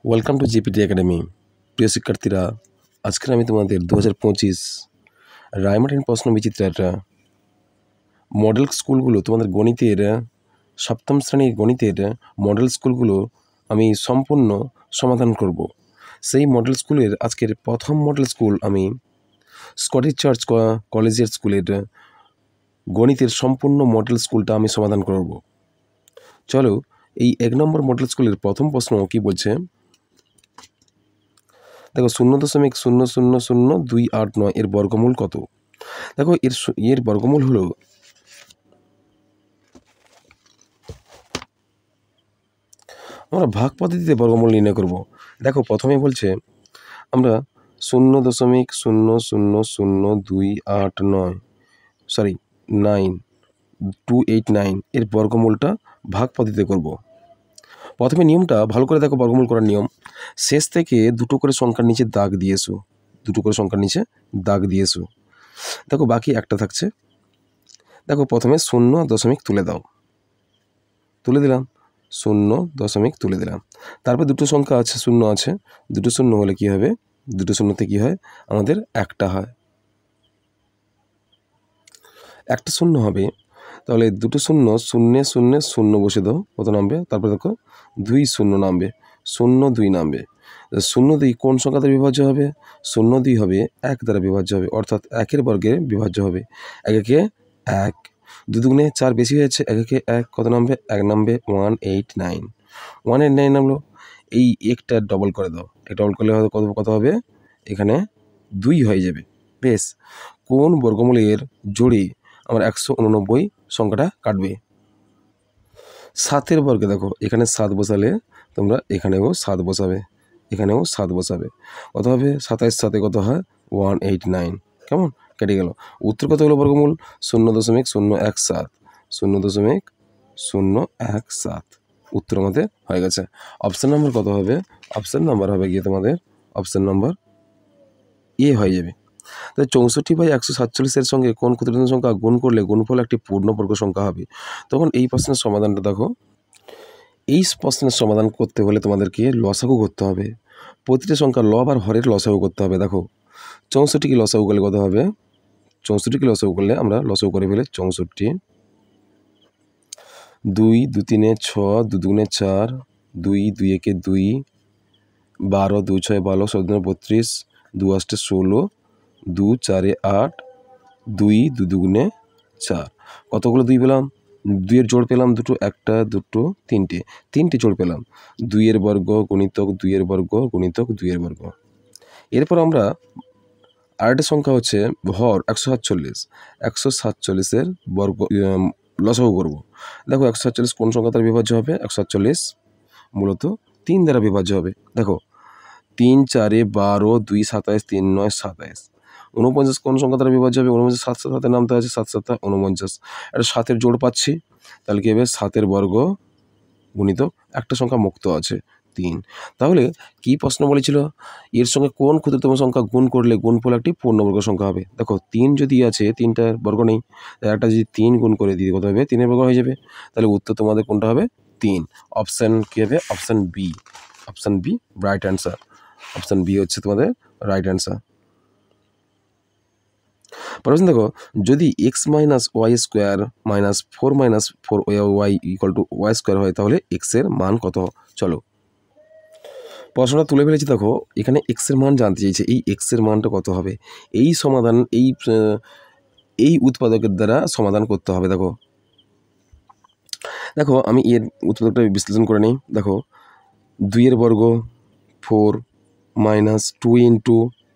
Welcome to GPT academy. প্রিয় শিক্ষার্থীরা, আজকের আমি তোমাদের 2025 রায়মার্টিন প্রশ্ন বিচিত্রার মডেল স্কুলগুলো, তোমাদের গণিতের সপ্তম শ্রেণীর গণিতের মডেল স্কুলগুলো আমি সম্পূর্ণ সমাধান করব। সেই মডেল স্কুলের আজকের প্রথম মডেল স্কুল আমি স্কটিশ চার্চ কলেজিয়েট স্কুলের গণিতের সম্পূর্ণ মডেল স্কুলটা আমি সমাধান করব। চলো, এই 1 নম্বর মডেল স্কুলের প্রথম প্রশ্ন কি বলছে দেখো। 0.000289 এর বর্গমূল কত? দেখো, এর বর্গমূল হলো আমরা ভাগ পদ্ধতিতে বর্গমূল নির্ণয় করব। দেখো, প্রথমে বলছে আমরা 0.00289 এর বর্গমূলটা ভাগ পদ্ধতিতে করব। প্রথমে নিয়মটা ভালো করে দেখো, বর্গমূল করার নিয়ম। শেষ থেকে দুটো করে সংখ্যার নিচে দাগ দিয়েছো, দেখো বাকি একটা থাকছে। দেখো, প্রথমে 0 তুলে দাও, তুলে দিলাম। তারপর দুটো সংখ্যা আছে, শূন্য আছে। দুটো শূন্য হলে কি হবে? দুটো শূন্যতে কি হয়? আমাদের একটা হয়, একটা শূন্য হবে। তাহলে দুটো শূন্য, শূন্যে শূন্যে শূন্য বসে দাও, কত নামবে? তারপর দেখো 2 শূন্য নামবে, 0 2 নামবে। 0 2 কোন সংখ্যা দ্বারা বিভাজ্য হবে? 0 2 হবে 1 দ্বারা বিভাজ্য হবে, অর্থাৎ 1-এর বর্গে বিভাজ্য হবে। 1 1 1, 2 2 4 বেশি হয়েছে, 1 1 1, কত নামবে? 1 নামবে 189, 189 নামলো। এই একটা ডবল করে দাও, ডবল করলে হয়তো কত হবে? এখানে 2 হয়ে যাবে। বেশ, কোন বর্গমূলের জোড়ে আমার 189 সংখ্যাটা কাটবে? 7-এর বর্গে দেখো, এখানে 7 বসালে তোমরা এখানেও 7 বসাবে, কত হবে? 27 7-এ কত হয়? 189। কেমন? কেটে গেল। উত্তর কত হলো বর্গমূল? 0.017, 0.017। উত্তর আমাদের হয়ে গেছে। অপশান নাম্বার কত হবে? অপশান নাম্বার হবে গিয়ে তোমাদের অপশান নাম্বার এ হয়ে যাবে। তাই 64/147-এর সঙ্গে কোন ক্ষুদ্রতম সংখ্যা গুণ করলে গুণফল একটি পূর্ণবর্গ সংখ্যা হবে? তখন এই প্রশ্নের সমাধানটা দেখো। এই প্রশ্নের সমাধান করতে হলে তোমাদেরকে লসাগু করতে হবে। প্রতিটা সংখ্যা লব আর হরের লসাগু করতে হবে। দেখো, 64কে লসাগু করলে কত হবে? 64কে লসাগু করলে আমরা লসাগু করে ফেলে 64, 2 2 3 6, 2 2 4, 2 2 1 2, 12 2 6 12, 7 32, 2 8 16, 2 4 8, 2 2 2 4। কতগুলো 2 পেলাম? 2-এর জোড় পেলাম দুটো, একটা দুটো তিনটে জোড় পেলাম। 2-এর বর্গ গুণিতক 2-এর বর্গ গুণিতক 2-এর বর্গ। এরপর আমরা আরেকটা সংখ্যা হচ্ছে হর 147-এর বর্গ লসাগু করব। দেখো, 147 কোন সংখ্যা দ্বারা বিভাজ্য হবে? 147 মূলত 3 দ্বারা বিভাজ্য হবে। দেখো, 3 4 12, 2 27, 3 9 27। 49 কোন সংখ্যা দ্বারা বিভাজ্য হবে? 49 7 7 নামতে আছে, 7 7 49। একটা 7-এর জোড় পাচ্ছি, তাহলে কি হবে? 7-এর বর্গ গুণিতক একটা সংখ্যা মুক্ত আছে 3। তাহলে কি প্রশ্ন বলেছিল? এর সঙ্গে কোন ক্ষুদ্রতম সংখ্যা গুণ করলে গুণফল একটি পূর্ণবর্গ সংখ্যা হবে? দেখো, 3 যদি আছে, 3টার বর্গ নেই, একটা যদি 3 গুণ করে দিই কত হবে? 3-এর বর্গ হয়ে যাবে। তাহলে উত্তর তোমাদের কোনটা হবে? 3। অপশান কি হবে? Option B, right answer. Option B হচ্ছে তোমাদের রাইট অ্যান্সার। প্রশ্ন দেখো, যদি x - y² - 4 - 4y = y² হয়, তাহলে x এর মান কত? চলো, প্রশ্নটা তুলে ফেলেছি। দেখো, এখানে x এর মান জানতে চাইছে। এই x এর মানটা কত হবে? এই সমাধান এই উৎপাদকের দ্বারা সমাধান করতে হবে। দেখো আমি এর উৎপাদকটা বিশ্লেষণ করে নিই। দেখো, 2-এর বর্গ 4 - 2 ×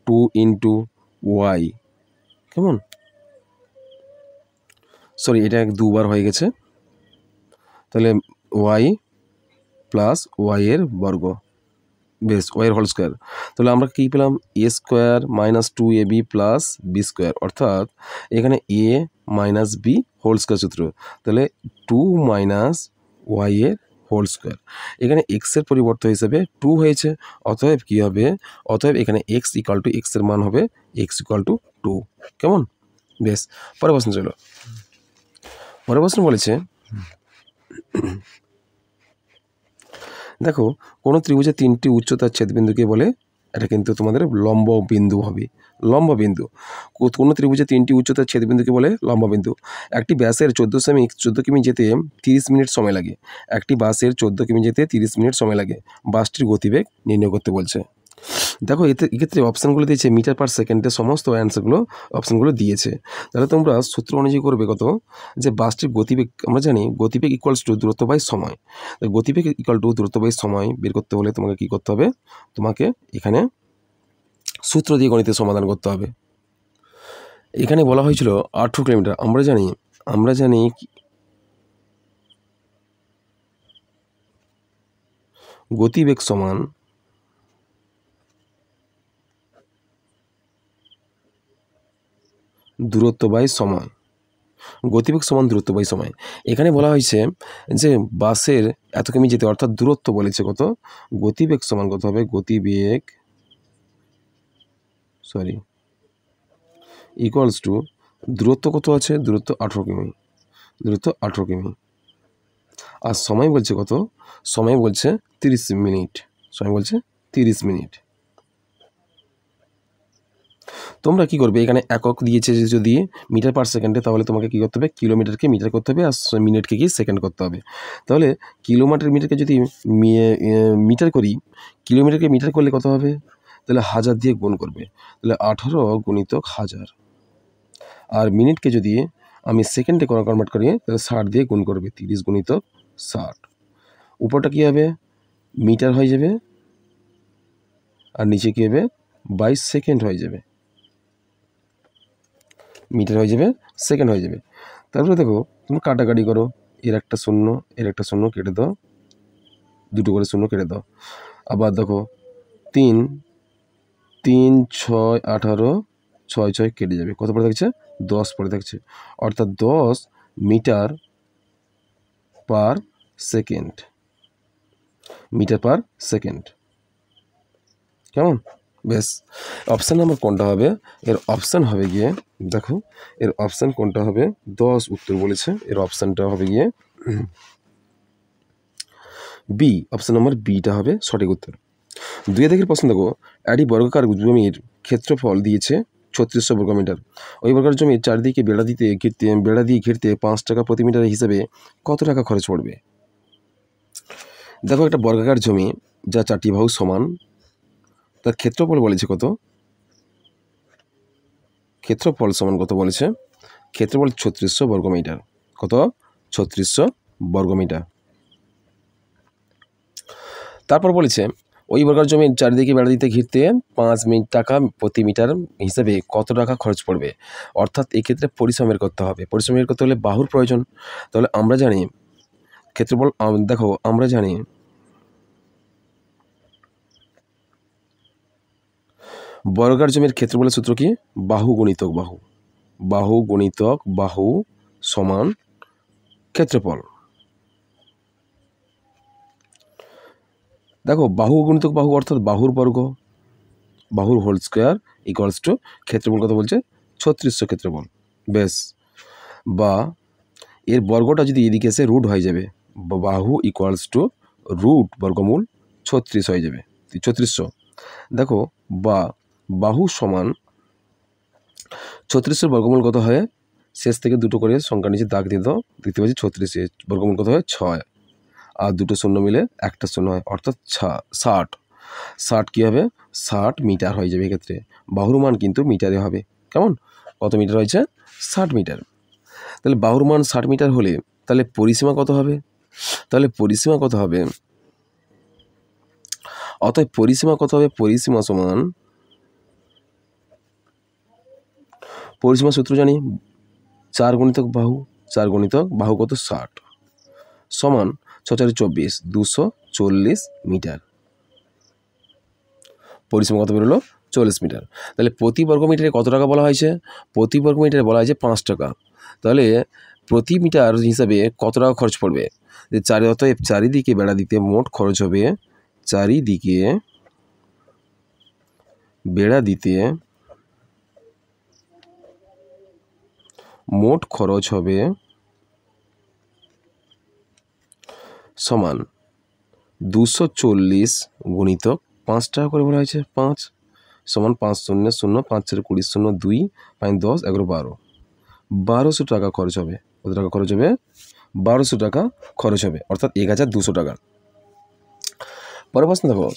2 × y, কেমন? সরি, এটা 2বার হয়ে গেছে। তাহলে y প্লাস y এর বর্গ, বেশ, y এর হোল স্কোয়ার। তাহলে আমরা কী পেলাম? a² - 2ab + b², অর্থাৎ এখানে a - b হোল স্কোয়ার সূত্র। তাহলে 2 - y এর হোল স্কোয়ার। এখানে x এর পরিবর্তন হিসেবে 2 হয়েছে, অতএব কী হবে? অতএব এখানে x এর মান হবে x 2। কেমন? বেশ, পরের প্রশ্ন চলো। পরের প্রশ্ন বলেছে দেখো কোনো ত্রিভুজের 3টি উচ্চতার ছেদবিন্দুকে বলে, এটা কিন্তু তোমাদের লম্ব বিন্দু হবে, লম্ব বিন্দু। কোনো ত্রিভুজের 3টি উচ্চতার ছেদবিন্দুকে বলে লম্ব বিন্দু। একটি ব্যাসের 14 কিমি যেতে 30 মিনিট সময় লাগে। একটি বাসের 14 কিমি যেতে 30 মিনিট সময় লাগে। বাসটির গতিবেগ নির্ণয় করতে বলছে। দেখো এক্ষেত্রে অপশানগুলো দিয়েছে মিটার পার সেকেন্ডে, সমস্ত অ্যান্সারগুলো অপশানগুলো দিয়েছে। তাহলে তোমরা সূত্র অনুযায়ী করবে কত, যে বাসটির গতিবেগ, আমরা জানি গতিবেগ ইকুয়ালস টু দূরত্ব বাই সময়। গতিবেগ ইকুয়াল টু দূরত্ব বাই সময় বের করতে হলে তোমাকে কী করতে হবে, তোমাকে এখানে সূত্র দিয়ে গণিতের সমাধান করতে হবে। এখানে বলা হয়েছিল 18 কিলোমিটার। আমরা জানি গতিবেগ সমান দূরত্ব বাই সময়। গতিবেগ সমান দূরত্ব বাই সময়। এখানে বলা হয়েছে যে বাসের এত কিমি যেতে, অর্থাৎ দূরত্ব বলেছে কত, গতিবেগ সমান কত হবে, গতিবেগ ইকুয়ালস টু দূরত্ব কত আছে, দূরত্ব 18 কিমি, দূরত্ব 18 কিমি। আর সময় বলছে কত, সময় বলছে 30 মিনিট, সময় বলছে 30 মিনিট। তোমরা কি করবে, এখানে একক দিয়েছে যদি মিটার পার সেকেন্ডে, তাহলে তোমাকে কী করতে হবে, কিলোমিটারকে মিটার করতে হবে, আর মিনিটকে কি সেকেন্ড করতে হবে। তাহলে মিটারকে যদি মিটার করি, কিলোমিটারকে মিটার করলে কত হবে, তাহলে 1000 দিয়ে গুণ করবে, তাহলে 18 গুণিতক 1000। আর মিনিটকে যদি আমি সেকেন্ডে কনভার্ট করি, তাহলে 60 দিয়ে গুণ করবে, 30 গুণিতক 60। উপরটা কী হবে, মিটার হয়ে যাবে, আর নিচে কী হবে, 22 সেকেন্ড হয়ে যাবে, মিটার হয়ে যাবে, সেকেন্ড হয়ে যাবে। তারপরে দেখো তুমি কাটাকাটি করো, এর একটা শূন্য, এর একটা শূন্য কেটে দাও, দুটো করে শূন্য কেটে দাও। আবার দেখো 3 3 6 18 6 6 কেটে যাবে, কত পড়ে থাকছে, 10 পড়ে থাকছে। অর্থাৎ 10 metre per second, metre per second. কেমন, বেশ। অপশান নাম্বার কোনটা হবে, এর অপশান হবে গিয়ে, দেখো এর অপশান কোনটা হবে, 10 উত্তর বলেছে, এর অপশানটা হবে গিয়ে বি, অপশান নাম্বার বিটা হবে সঠিক উত্তর। 2 দেখের প্রশ্ন দেখো, একটি বর্গাকার জমির ক্ষেত্রফল দিয়েছে 3600 বর্গমিটার। ওই বর্গাকার জমির চারিদিকে বেড়া দিয়ে ঘিরতে 5 টাকা প্রতি মিটার হিসেবে কত টাকা খরচ পড়বে। দেখো একটা বর্গাকার জমি যা 4টি বাহু সমান, তার ক্ষেত্রফল বলেছে কত, ক্ষেত্রফল সমান কত বলেছে, ক্ষেত্রফল 3600 বর্গমিটার, কত, 3600 বর্গমিটার। তারপর বলেছে ওই বর্গাকার জমির চারিদিকে বেড়া দিতে ঘিরতে 5 টাকা প্রতি মিটার হিসেবে কত টাকা খরচ পড়বে। অর্থাৎ এক্ষেত্রে পরিশ্রম বের করতে হবে, পরিশ্রম বের করতে হলে বাহুর প্রয়োজন। তাহলে আমরা জানি ক্ষেত্রফল, দেখো আমরা জানি বর্গাকার জমির ক্ষেত্রফলের সূত্র কি, বাহু গুণিতক বাহু, বাহু গুণিতক বাহু সমান ক্ষেত্রফল। দেখো বাহু গুণিতক বাহু অর্থাৎ বাহুর বর্গ, বাহুর হোল স্কোয়ার ইকুয়ালস টু ক্ষেত্রফল কত বলছে, 3600 ক্ষেত্রফল। বেশ, বা এর বর্গটা যদি এদিকে এসে রুট হয়ে যাবে, বাহু ইকুয়ালস টু রুট বর্গমূল 36 হয়ে যাবে, 3600। দেখো বা বাহু সমান 3600 বর্গমূল কত হয়, শেষ থেকে দুটো করে সংখ্যা নিচে দাগ দিয়ে দাও, দেখতে পাচ্ছি 36 বর্গমূল কত হয় 6, আর দুটো শূন্য মিলে একটা শূন্য হয়, অর্থাৎ 60। 60 কী হবে, 60 মিটার হয়ে যাবে। এক্ষেত্রে বাহুর মান কিন্তু মিটারে হবে। কেমন, কত মিটার হয়েছে, 60 মিটার। তাহলে বাহুর মান 60 মিটার হলে তাহলে পরিসীমা কত হবে, তাহলে পরিসীমা কত হবে, অতএব পরিসীমা কত হবে, পরিসীমা সমান, পরিসীমা সূত্র জানি 4 গুণিতক বাহু, 4 গুণিতক বাহু কত 60 সমান 6 4 24, 240 মিটার। পরিসীমা কত বেরোলো, 40 মিটার। তাহলে প্রতি বর্গমিটারে কত টাকা বলা হয়েছে, প্রতি বর্গমিটারে বলা হয়েছে 5 টাকা। তাহলে প্রতি মিটার হিসাবে কত টাকা খরচ পড়বে, যে অতএব চারিদিকে বেড়া দিতে মোট খরচ হবে, চারিদিকে বেড়া দিতে মোট খরচ হবে সমান 240 গুণিতক 5 টাকা করে বলা হয়েছে 5 সমান 5 শূন্য শূন্য 5 4 20 শূন্য 2 5 10 11 12 1200 টাকা খরচ হবে। কত টাকা খরচ হবে? 1200 টাকা খরচ হবে, অর্থাৎ 1200 টাকা। পরের প্রশ্ন দেখো,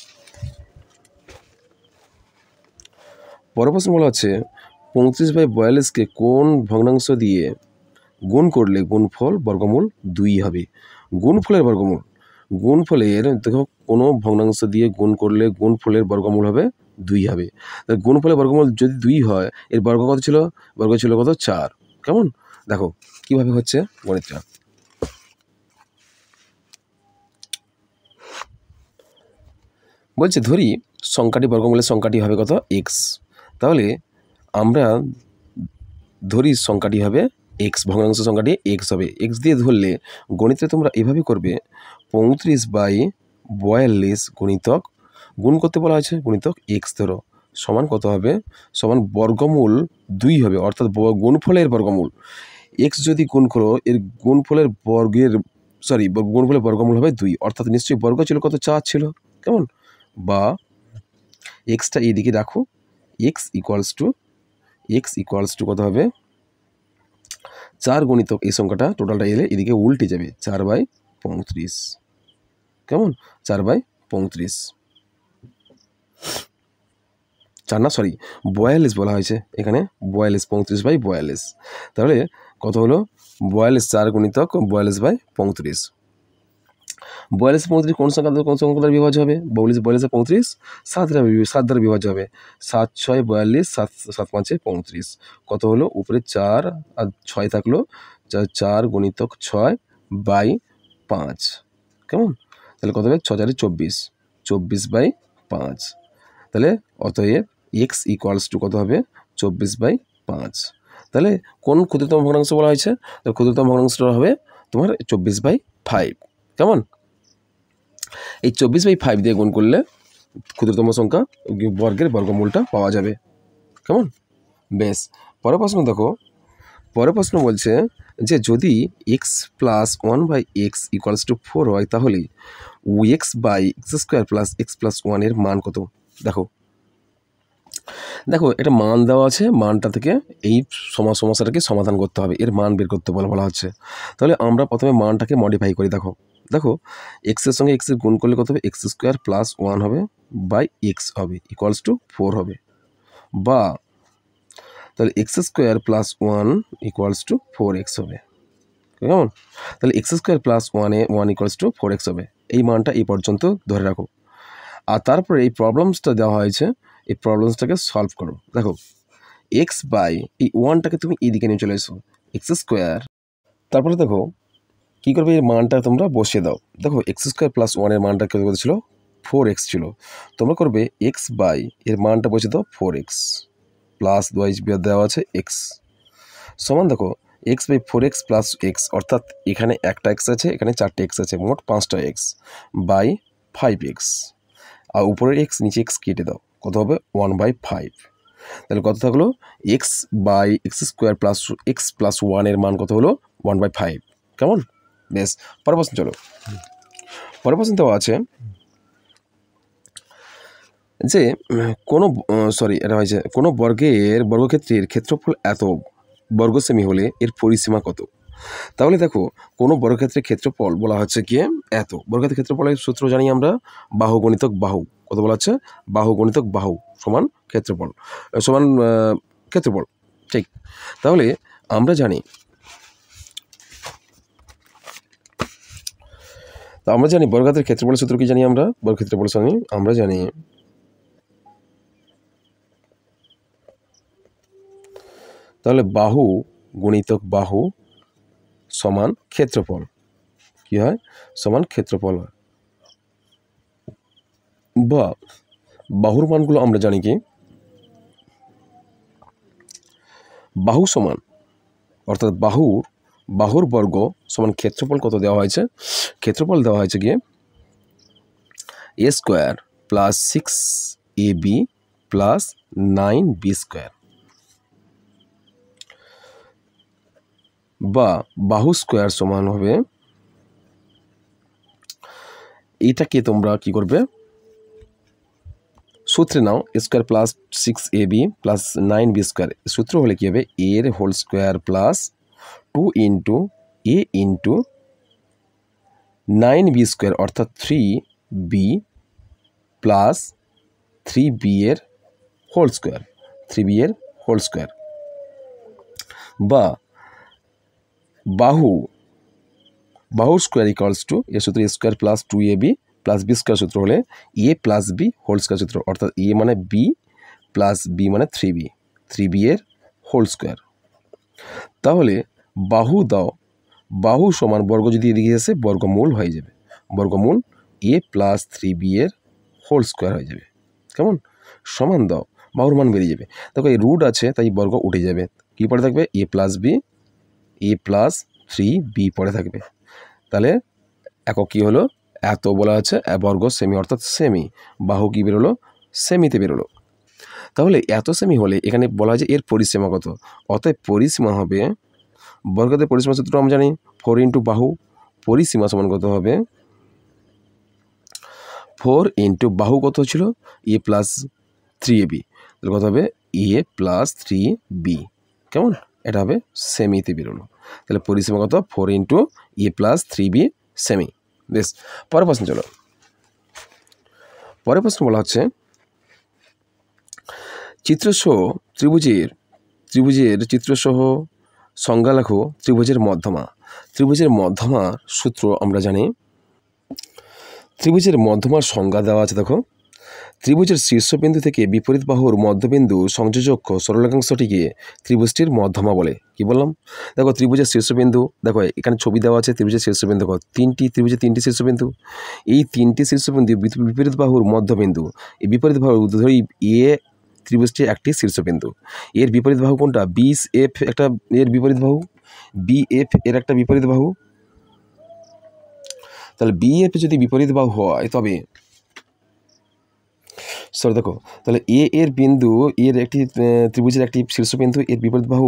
পরের প্রশ্ন বলা হচ্ছে 35/42কে কোন ভগ্নাংশ দিয়ে গুণ করলে গুণফল বর্গমূল 2 হবে? গুণফলের বর্গমূল, গুণফলের দেখো কোনো ভগ্নাংশ দিয়ে গুণ করলে গুণফলের বর্গমূল হবে 2 হবে। তাহলে গুণফলের বর্গমূল যদি 2 হয়, এর বর্গ কত ছিল? বর্গ ছিল কত? 4। কেমন? দেখো কিভাবে হচ্ছে গণিতটা। বলছে ধরি সংখ্যাটি বর্গমূলের সংখ্যাটি হবে কত? x। তাহলে আমরা ধরি সংখ্যাটি হবে x, ভগ্নাংশ সংখ্যাটি x হবে। x দিয়ে ধরলে গণিতে তোমরা এভাবে করবে 35/42 গুণিতক, গুণ করতে বলা হয়েছে, গুণিতক x ধরো সমান কত হবে? সমান বর্গমূল 2 হবে, অর্থাৎ গুণফলের বর্গমূল। x যদি গুণ করো, এর গুণফলের বর্গের গুণফলের বর্গমূল হবে 2, অর্থাৎ নিশ্চয়ই বর্গ ছিল কত? 4 ছিল। কেমন? বা এক্সটা এইদিকে রাখো, এক্স ইকুয়ালস টু কত হবে? 4 গুণিতক এই সংখ্যাটা টোটালটা এলে এদিকে উল্টে যাবে, 4/35। কেমন? 4/35, 42 বলা হয়েছে এখানে, 42, 35/42। তাহলে কত হলো? 42, 4 গুণিতক 42/35। 42 কোন সংখ্যা দ্বারা বিভাজ্য হবে? 42 7 দ্বারা বিভাজ্য হবে। 7 6 42, 7 5 35। কত হলো? উপরে 4 আর 6 থাকলো, 4 গুণিতক 6/5। কেমন? তাহলে কত হবে? 6 4 24, 24/5। তাহলে অতএব এক্স ইকুয়ালস টু কত হবে? 24/5। তাহলে কোন ক্ষুদ্রতম ভগ্নাংশ বলা হয়েছে? তো ক্ষুদ্রতম ভগ্নাংশটা হবে তোমার 24/5। কেমন? এই 24/5 দিয়ে গুণ করলে ক্ষুদ্রতম সংখ্যা বর্গের বর্গমূলটা পাওয়া যাবে। কেমন? বেশ, পরের প্রশ্ন দেখো। পরের প্রশ্ন বলছে যে যদি x + 1/x = 4 হয়, তাহলে x/x² + x+1 এর মান কত? দেখো একটা মান দেওয়া আছে, মানটা থেকে এই সমস্যাটাকে সমাধান করতে হবে, এর মান বের করতে বলা হচ্ছে। তাহলে আমরা প্রথমে মানটাকে মডিফাই করি। দেখো এক্সের সঙ্গে এক্সের গুণ করলে কত হবে? x² + 1 হবে বাই x হবে = 4 হবে। বা তাহলে x² + 1 = 4x হবে। কেমন? তাহলে x² + 1 = 4x হবে। এই মানটা এই পর্যন্ত ধরে রাখো। আর তারপরে এই প্রবলেমসটা দেওয়া হয়েছে, এই প্রবলেমসটাকে সলভ করো। দেখো x বাই এই 1টাকে তুমি এইদিকে নিয়ে চলে এসো, x²। তারপরে দেখো কী করবে? এই মানটা তোমরা বসিয়ে দাও। দেখো x² + 1 এর মানটা কত ছিল? 4x ছিল। তোমরা করবে x বাই এর মানটা বসিয়ে দাও 4x প্লাস দেওয়া আছে x সমান, দেখো x by 4x plus x, অর্থাৎ এখানে একটা x আছে, এখানে 4টে x আছে, মোট 5টা x বাই 5x। আর উপরের x নিচে x কেটে দাও, কত হবে? 1/5। তাহলে কত থাকলো? x by x² plus x plus 1 এর মান কত হলো? 1/5। কেমন? বেশ, পরের প্রশ্ন চলো। পরের প্রশ্ন দেওয়া আছে যে কোনো বর্গক্ষেত্রের ক্ষেত্রফল এত বর্গ সেমি হলে এর পরিসীমা কত? তাহলে দেখো কোনো বর্গক্ষেত্রের ক্ষেত্রফল বলা হচ্ছে কি এত। বর্গক্ষেত্রের ক্ষেত্রফলের সূত্র জানি আমরা, বাহু গণিতক বাহু। কত বলা হচ্ছে? বাহু গণিতক বাহু সমান ক্ষেত্রফল, সমান ক্ষেত্রফল। ঠিক, তাহলে আমরা জানি বর্গক্ষেত্রের ক্ষেত্রফলের সূত্র কি জানি আমরা? বর্গক্ষেত্রফল জানি, আমরা জানি তাহলে বাহু গুণিতক বাহু সমান ক্ষেত্রফল। কি হয়? সমান ক্ষেত্রফল হয়। বা বাহুর মানগুলো আমরা জানি কি, বাহু সমান, অর্থাৎ বাহুর বর্গ সমান ক্ষেত্রফল কত দেওয়া হয়েছে? ক্ষেত্রফল দেওয়া হয়েছে গিয়ে a² plus 6ab plus 9b²। বা বাহু স্কোয়ার সমান হবে এইটাকে তোমরা কি করবে, সূত্রে নাও, a square plus 6ab plus 9b²। সূত্র হলে কী হবে, এর whole square plus 2 into a into 9b² অর্থাৎ 3b প্লাস 3b এর হোল স্কোয়ার, 3b এর হোল স্কোয়ার, বা বাহু স্কোয়ার ইকুয়ালস টু, এর সূত্র এ square plus 2ab plus b² সূত্র হলে এ প্লাস বি হোল স্কোয়ার সূত্র, অর্থাৎ এ মানে বি প্লাস বি মানে 3b এর হোল স্কোয়ার। তাহলে বাহু দাও, বাহু সমান বর্গ যদি এদিকে আসে বর্গমূল হয়ে যাবে, বর্গমূল এ প্লাস 3b এর হোল স্কোয়ার হয়ে যাবে। কেমন, সমান দাও, বাহুর মান বেরিয়ে যাবে। দেখো এই রুট আছে তাই বর্গ উঠে যাবে, কী পড়ে থাকবে, এ প্লাস বি, এ প্লাস 3b পড়ে থাকবে। তাহলে একক কী হলো, এত বলা আছে বর্গ সেমি অর্থাৎ সেমি, বাহু কী বেরোলো, সেমিতে বেরোলো। তাহলে এত সেমি হলে এখানে বলা হয় যে এর পরিসীমা কত, অতএব পরিসীমা হবে, বর্গদের পরিসীমা সূত্র আমরা জানি 4 ইন্টু বাহু, পরিসীমা সমান কত হবে, 4 ইন্টু বাহু কত ছিল, এ প্লাস 3ab, তাহলে কত হবে, এ প্লাস 3b। কেমন, এটা হবে সেমিতে বেরোলো। তাহলে পরিসীমা কত, 4 ইন্টু এ প্লাস 3b সেমি। বেশ, পরের প্রশ্ন চলো। পরের প্রশ্ন বলা হচ্ছে, চিত্রসহ ত্রিভুজের চিত্রসহ সংজ্ঞা লেখো ত্রিভুজের মধ্যমা। ত্রিভুজের মধ্যমার সূত্র আমরা জানি, ত্রিভুজের মধ্যমার সংজ্ঞা দেওয়া আছে। দেখো, ত্রিভুজের শীর্ষবিন্দু থেকে বিপরীত বাহুর মধ্যবিন্দু সংযোজক সরলরেখাংশটিকে ত্রিভুজটির মধ্যমা বলে। কি বললাম, দেখো ত্রিভুজের শীর্ষবিন্দু, দেখো এখানে ছবি দেওয়া আছে ত্রিভুজের শীর্ষবিন্দু, দেখো ত্রিভুজের 3টি শীর্ষবিন্দু, এই 3টি শীর্ষবিন্দু বিপরীত বাহুর মধ্যবিন্দু, এই বিপরীত বাহু ধরি এ ত্রিভুজটি একটি শীর্ষবিন্দু, এর বিপরীত বাহু কোনটা, BF একটা এর বিপরীত বাহু, BF এর একটা বিপরীত বাহু। তাহলে BF যদি বিপরীত বাহু হয় তবে দেখো, তাহলে এ এর বিন্দু, এর একটি ত্রিভুজের একটি শীর্ষবিন্দু, এর বিপরীত বাহু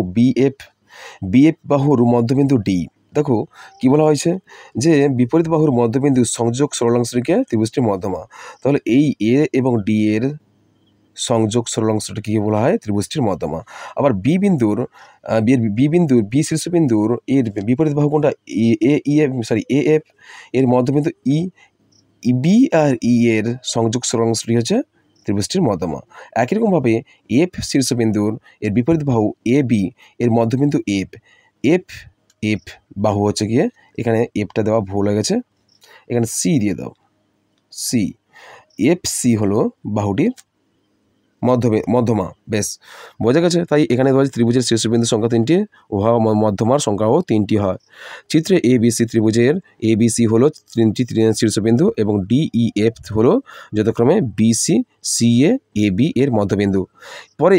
BF বাহুর মধ্যবিন্দু D। দেখো কি বলা হয়েছে, যে বিপরীত বাহুর মধ্যবিন্দু সংযোগ সরলাংশটিকে ত্রিভুজটির মধ্যমা। তাহলে এই এ এবং ডি এর সংযোগ সরলাংশটিকে বলা হয় ত্রিভুজটির মধ্যমা। আবার বি শীর্ষবিন্দুর এর বিপরীত বাহু কোনটা, AF এর মধ্যবিন্দু বি আর ই এর সংযোগ সরলাংশটি হচ্ছে ত্রিভুজটির মধ্যমা। একই রকমভাবে এফ শীর্ষবিন্দুর এর বিপরীত বাহু AB এর মধ্যবিন্দু এফ বাহু হচ্ছে গিয়ে, এখানে এফটা দেওয়া ভুল হয়ে গেছে, এখানে সি দিয়ে দাও, FC হলো বাহুটির মধ্যমা। বেশ, বোঝা গেছে। তাই এখানে ত্রিভুজের শীর্ষবিন্দুর সংখ্যা 3টি, উহা মধ্যমার সংখ্যাও 3টি হয়। চিত্রে ABC ত্রিভুজের ABC হলো 3টি শীর্ষবিন্দু এবং DEF হলো যথাক্রমে BC CA AB এর মধ্যবিন্দু। পরে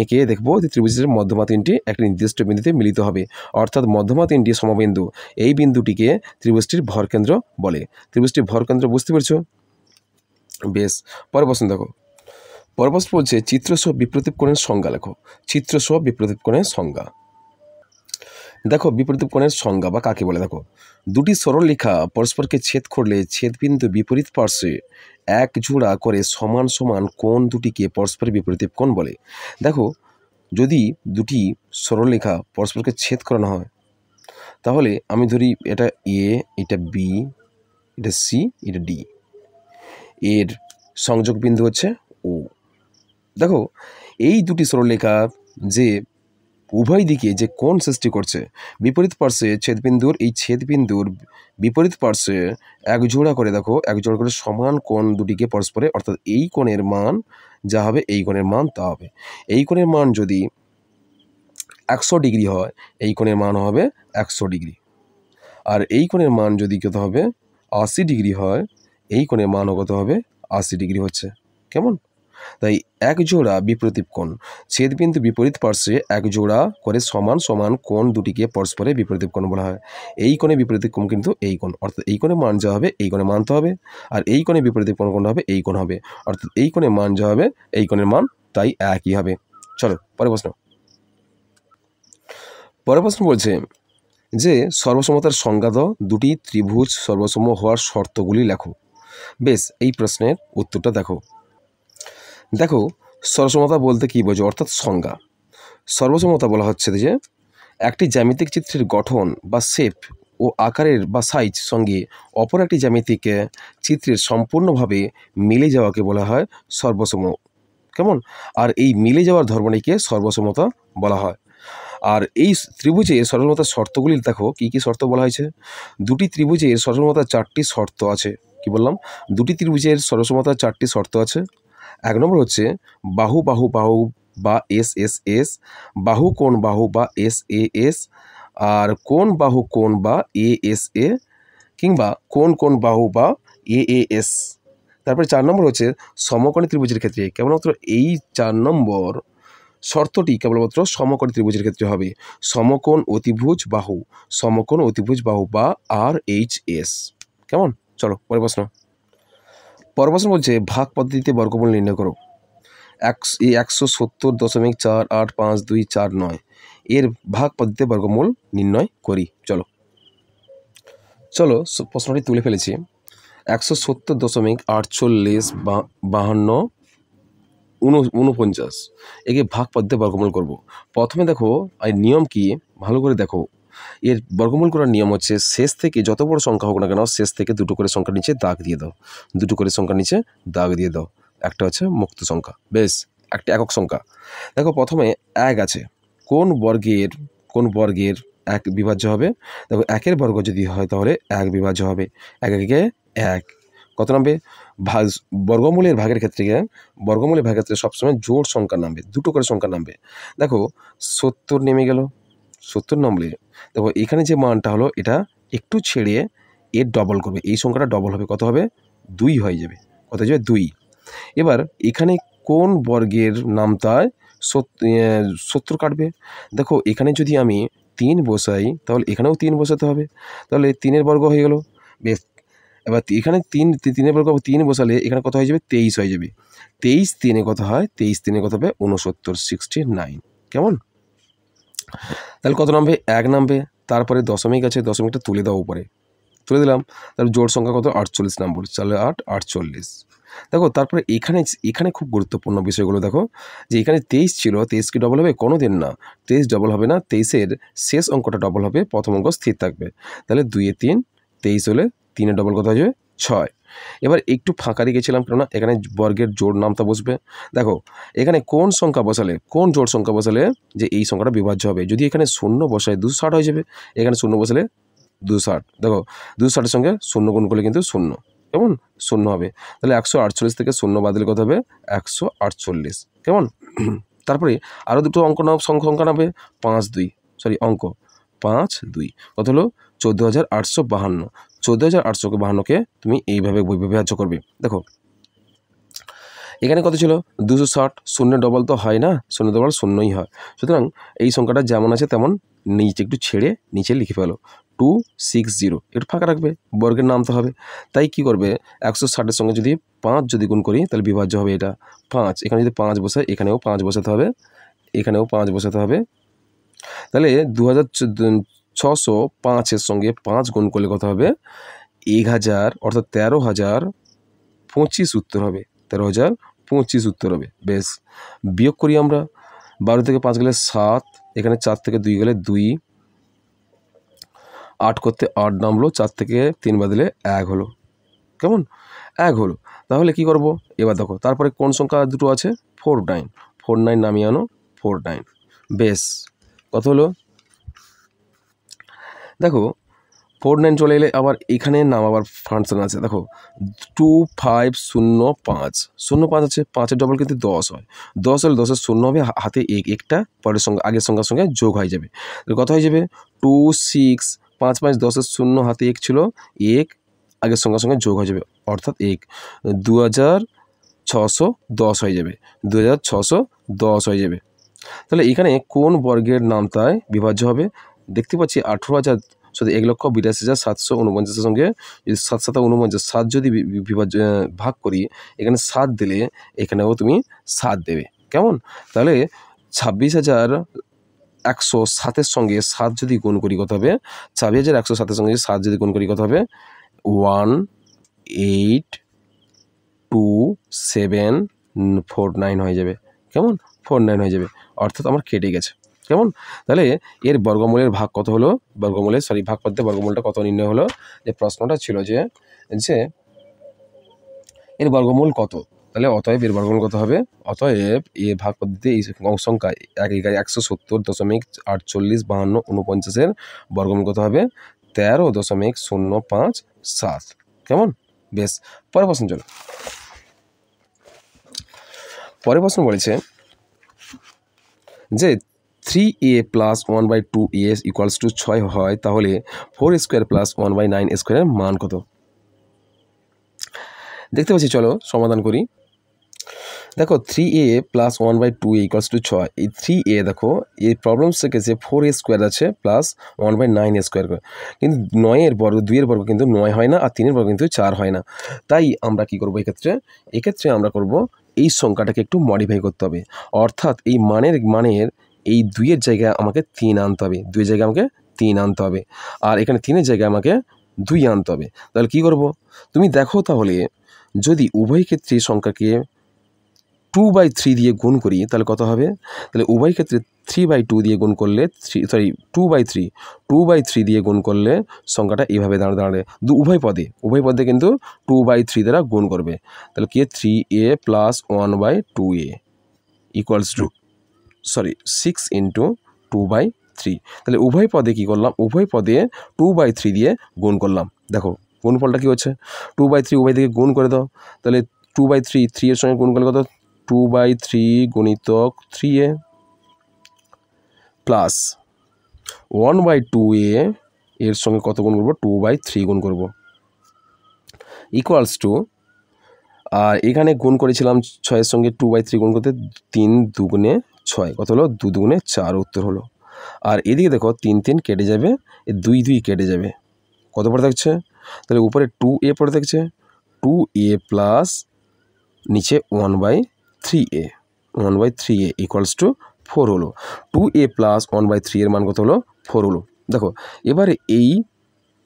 একে দেখবো ত্রিভুজের মধ্যমা 3টি একটি নির্দিষ্ট বিন্দুতে মিলিত হবে, অর্থাৎ মধ্যমা 3টি সমবিন্দু, এই বিন্দুটিকে ত্রিভুজটির ভরকেন্দ্র বলে। ত্রিভুজটির ভরকেন্দ্র বুঝতে পেরেছো? বেশ, পরের প্রশ্ন দেখো। পরের প্রশ্ন বলছে, চিত্রসহ বিপ্রতীপ কোণের সংজ্ঞা লেখো। চিত্রসহ বিপ্রতীপ কোণের সংজ্ঞা। দেখো বিপরীত কোণের সংজ্ঞা বা কাকে বলে, দেখো দুটি সরলরেখা পরস্পরকে ছেদ করলে ছেদবিন্দু বিপরীত পার্শ্বে এক জোড়া করে সমান সমান কোণ দুটিকে পরস্পরের বিপরীত কোণ বলে। দেখো যদি দুটি সরলরেখা পরস্পরকে ছেদ করানো হয়, তাহলে আমি ধরি এটা A, এটা B, এটা C, এটা D, এর সংযোগ বিন্দু হচ্ছে O। দেখো এই দুটি সরলরেখা যে উভয় দিকে যে কোণ সৃষ্টি করছে, বিপরীত পার্শ্বে ছেদবিন্দুর, এই ছেদবিন্দুর বিপরীত পার্শ্বে এক জোড়া করে, দেখো এক জোড়া করে সমান কোণ দুটিকে পরস্পরে, অর্থাৎ এই কোণের মান যা হবে এই কোণের মান তা হবে। এই কোণের মান যদি 100 ডিগ্রি হয়, এই কোণের মান হবে 100 ডিগ্রি, আর এই কোণের মান যদি কত হবে 80 ডিগ্রি হয়, এই কোণের মানও কত হবে 80 ডিগ্রি হচ্ছে। কেমন, তাই এক জোড়া বিপরীত কোণ, ছেদবিন্দু বিপরীত পার্শ্বে এক জোড়া করে সমান সমান কোণ দুটিকে পরস্পরের বিপরীত কোণ বলা হয়। এই কোণে বিপরীত কোণ কিন্তু এই কোণ, অর্থাৎ এই কোণে মান যা হবে এই কোণে মানতে হবে, আর এই কোণে বিপরীত কোণ কোনটা হবে এই কোণ হবে, অর্থাৎ এই কোণে মান যা হবে এই কোণের মান তাই একই হবে। চলো পরের প্রশ্ন। পরের প্রশ্ন বলছে যে সর্বসমতার সংজ্ঞা দাও, দুটি ত্রিভুজ সর্বসম হওয়ার শর্তগুলি লেখো। বেশ, এই প্রশ্নের উত্তরটা দেখো। দেখো, সর্বসমতা বলতে কী বোঝো, অর্থাৎ সংজ্ঞা। সর্বসমতা বলা হচ্ছে যে একটি জ্যামিতিক চিত্রের গঠন বা শেপ ও আকারের বা সাইজ সঙ্গে অপর একটি জ্যামিতিক চিত্রের সম্পূর্ণভাবে মিলে যাওয়াকে বলা হয় সর্বসম। কেমন? আর এই মিলে যাওয়ার ধর্মটিকে সর্বসমতা বলা হয়। আর এই ত্রিভুজের সর্বসমতার শর্তগুলি দেখো, কী কী শর্ত বলা হয়েছে। দুটি ত্রিভুজের সর্বসমতার 4টি শর্ত আছে। কি বললাম? দুটি ত্রিভুজের সর্বসমতার 4টি শর্ত আছে। 1 নম্বর হচ্ছে বাহু বাহু বাহু বা এস এস এস, বাহু কোণ বাহু বা এস এ এস, আর কোণ বাহু কোণ বা এ এস এ, কিংবা কোণ কোণ বাহু বা এ এ এস। তারপরে 4 নম্বর হচ্ছে সমকোণী ত্রিভুজের ক্ষেত্রে কেবলমাত্র এই 4 নম্বর শর্তটি কেবলমাত্র সমকোণী ত্রিভুজের ক্ষেত্রে হবে। সমকোণ অতিভুজ বাহু, সমকোণ অতিভুজ বাহু বা আর এইচ এস। কেমন? চলো পরের প্রশ্ন। পরের প্রশ্ন বলছে ভাগ পদ্ধতিতে বর্গমূল নির্ণয় করো। 170.4852449 এর ভাগ পদ্ধতিতে বর্গমূল নির্ণয় করি। চলো চলো প্রশ্নটি তুলে ফেলেছি। 170.4852 একে ভাগ পদ্ধতিতে বর্গমূল করব। প্রথমে দেখো এই নিয়ম কি ভালো করে দেখো। এর বর্গমূল করার নিয়ম হচ্ছে শেষ থেকে যত বড় সংখ্যা হোক না কেন, শেষ থেকে দুটো করে সংখ্যার নিচে দাগ দিয়ে দাও, দুটো করে সংখ্যার নিচে দাগ দিয়ে দাও। একটা হচ্ছে মুক্ত সংখ্যা, বেশ একটা একক সংখ্যা। দেখো প্রথমে 1 আছে, কোন বর্গের 1 বিভাজ্য হবে? দেখো 1-এর বর্গ যদি হয় তাহলে 1 বিভাজ্য হবে। 1 একে 1। কত নামবে? বর্গমূলের ভাগের ক্ষেত্রে সবসময় জোড় সংখ্যা নামবে, দুটো করে সংখ্যা নামবে। দেখো 70 নেমে গেল, 70 নামলে দেখো এখানে যে মানটা হলো এটা একটু ছেড়ে এর ডবল করবে, এই সংখ্যাটা ডবল হবে, কত হবে? 2 হয়ে যাবে। কত হয়ে যাবে? 2। এবার এখানে কোন বর্গের নামতায় 70 কাটবে? দেখো এখানে যদি আমি 3 বসাই তাহলে এখানেও 3 বসাতে হবে, তাহলে 3-এর বর্গ হয়ে গেল। বেশ, এবার এখানে 3-এর বর্গ 3 বসালে এখানে কত হয়ে যাবে? 23 হয়ে যাবে। 23 3-এ কত হয়? 23 3-এ কত হবে? 69, 69। কেমন? তাহলে কত নামবে? 1 নামবে। তারপরে দশমিক আছে, দশমিকটা তুলে দাও উপরে, তুলে দিলাম। তাহলে জোড় সংখ্যা কত? 48 নাম্বার। 4 8 48। দেখো তারপরে এখানে খুব গুরুত্বপূর্ণ বিষয়গুলো দেখো, যে এখানে 23 ছিল, 23 কি ডবল হবে? কোনো দিন না, 23 ডবল হবে না। 23-এর শেষ অঙ্কটা ডবল হবে, প্রথম অঙ্ক স্থির থাকবে। তাহলে 2-এ 3, 23 হলে 3-এর ডবল কত হয়ে যাবে? 6। এবার একটু ফাঁকা রেখেছিলাম, কেননা এখানে বর্গের জোড় নামতা বসবে। দেখো এখানে কোন সংখ্যা বসালে, কোন জোড় সংখ্যা বসালে যে এই সংখ্যাটা বিভাজ্য হবে? যদি এখানে 0 বসায় 260 হয়ে যাবে, এখানে 0 বসালে 260। দেখো 260-এর সঙ্গে 0 গুণ করলে কিন্তু 0, কেমন? 0 হবে। তাহলে 148 থেকে 0 বাদ দিলে কত হবে? 148। কেমন? তারপরে আরও দুটো সংখ্যা নামবে। 5 2, সরি অঙ্ক 5 2 কত হলো? 14,852। 14,852কে তুমি এইভাবে বিভাজ্য করবে। দেখো এখানে কত ছিল? 260। 0 ডবল তো হয় না, 0 ডবল 0ই হয়। সুতরাং এই সংখ্যাটা যেমন আছে তেমন নিচে একটু ছেড়ে নিচে লিখে ফেলো 260। একটু ফাঁকা রাখবে, বর্গের নামতে হবে। তাই কি করবে? 160-এর সঙ্গে যদি 5 যদি গুণ করি তাহলে বিভাজ্য হবে এটা 5। এখানে যদি 5 বসাই, এখানেও 5 বসাতে হবে, এখানেও 5 বসাতে হবে। তাহলে 2605-এর সঙ্গে 5 গুণ করলে কত হবে? 1000, অর্থাৎ 13,025 উত্তর হবে। 13,025 উত্তর হবে। বেশ, বিয়োগ করি আমরা। 12 থেকে 5 গেলে 7, এখানে 4 থেকে 2 গেলে 2, 8 করতে 8 নামলো, 4 থেকে 3 বাদ দিলে 1 হলো। কেমন? 1 হলো। তাহলে কি করব? এবার দেখো তারপরে কোন সংখ্যা দুটো আছে? 49। 49 নামিয়ে আনো, 49। বেশ, কত হলো? দেখো 49 চলে এলে আবার এখানে নাম আবার ফাংশন আছে। দেখো 2505, 05 আছে, 5-এর ডবল কিন্তু 10 হয়। 10 হলে 10-এর 0 হবে, হাতে একটা পরের সঙ্গে আগের সংখ্যার সঙ্গে যোগ হয়ে যাবে। কত হয়ে যাবে? 26, 5 5 10-এর 0, হাতে 1 ছিল, 1 আগের সংখ্যার সঙ্গে যোগ হয়ে যাবে, অর্থাৎ 1, 2610 হয়ে যাবে। 2610 হয়ে যাবে। তাহলে এখানে কোন বর্গের নামতায় বিভাজ্য হবে? দেখতে পাচ্ছি 18,000, সরি 1,82,749-এর সঙ্গে যদি 7 7 49, 7 যদি বিভাজ্য ভাগ করি, এখানে 7 দিলে এখানেও তুমি 7 দেবে। কেমন? তাহলে 26,107-এর সঙ্গে 7 যদি গুণ করি কত হবে? 26,107-এর সঙ্গে 7 যদি গুণ করি কত হবে? 82749 হয়ে যাবে। কেমন? 49 হয়ে যাবে, অর্থাৎ আমার কেটে গেছে। কেমন? তাহলে এর বর্গমূলের ভাগ কত হলো, ভাগ করতে বর্গমূলটা কত নির্ণয় হলো। যে প্রশ্নটা ছিল যে এর বর্গমূল কত, তাহলে অতএব এর বর্গমূল কত হবে, অতএব এ ভাগ পদ্ধতিতে এই সংখ্যা 170.485249 বর্গমূল কত হবে, 13.057। কেমন? বেশ, পরের প্রশ্ন চলো। পরের প্রশ্ন বলেছে যে 3a + 1/2a = 6 হয়, তাহলে 4² + 1/9² মান কত। দেখতে পাচ্ছি, চলো সমাধান করি। দেখো 3a + 1/2a = 6, এই 3a দেখো এই প্রবলেম থেকে যে 4a² আছে প্লাস 1/9² কিন্তু 9-এর বর্গ 2-এর বর্গ কিন্তু 9 হয় না, আর 3-এর বর্গ কিন্তু 4 হয় না। তাই আমরা কি করব এক্ষেত্রে আমরা করব এই সংখ্যাটাকে একটু মডিফাই করতে হবে, অর্থাৎ এই মানের এই 2-এর জায়গায় আমাকে 3 আনতে হবে, 2-এর জায়গায় আমাকে 3 আনতে হবে, আর এখানে 3-এর জায়গায় আমাকে 2 আনতে হবে। তাহলে কি করব, তুমি দেখো তাহলে যদি উভয় ক্ষেত্রে সংখ্যাকে 2/3 দিয়ে গুণ করি তাহলে কত হবে, তাহলে উভয় ক্ষেত্রে 3/2 দিয়ে গুণ করলে 2/3 দিয়ে গুণ করলে সংখ্যাটা এইভাবে দাঁড়াবে। উভয় পদে কিন্তু 2/3 দ্বারা গুণ করবে, তাহলে কি 3a + 1/2a = 6 × 2/3। তাহলে উভয় পদে কি করলাম, উভয় পদে 2/3 দিয়ে গুণ করলাম। দেখো গুণফলটা কি হচ্ছে, 2/3 উভয় দিকে গুণ করে দাও, তাহলে 2/3 3 এর সঙ্গে গুণ করলে কত, 2/3 × 3a প্লাস 1/2a এর সঙ্গে কত গুণ করবো, 2/3 গুণ করবো, = আর এখানে গুণ করেছিলাম 6-এর সঙ্গে 2/3 গুণ করতে 3 2 6, কত হলো 2 2 4 উত্তর হলো। আর এদিকে দেখো 3 3 কেটে যাবে, 2 2 কেটে যাবে, কত পড়ে থাকছে, তাহলে উপরে 2a পড়ে থাকছে, 2a প্লাস নিচে 1/3a = 4 হলো। 2a + 1/3 এর মান কত হলো, 4 হলো। দেখো এবারে এই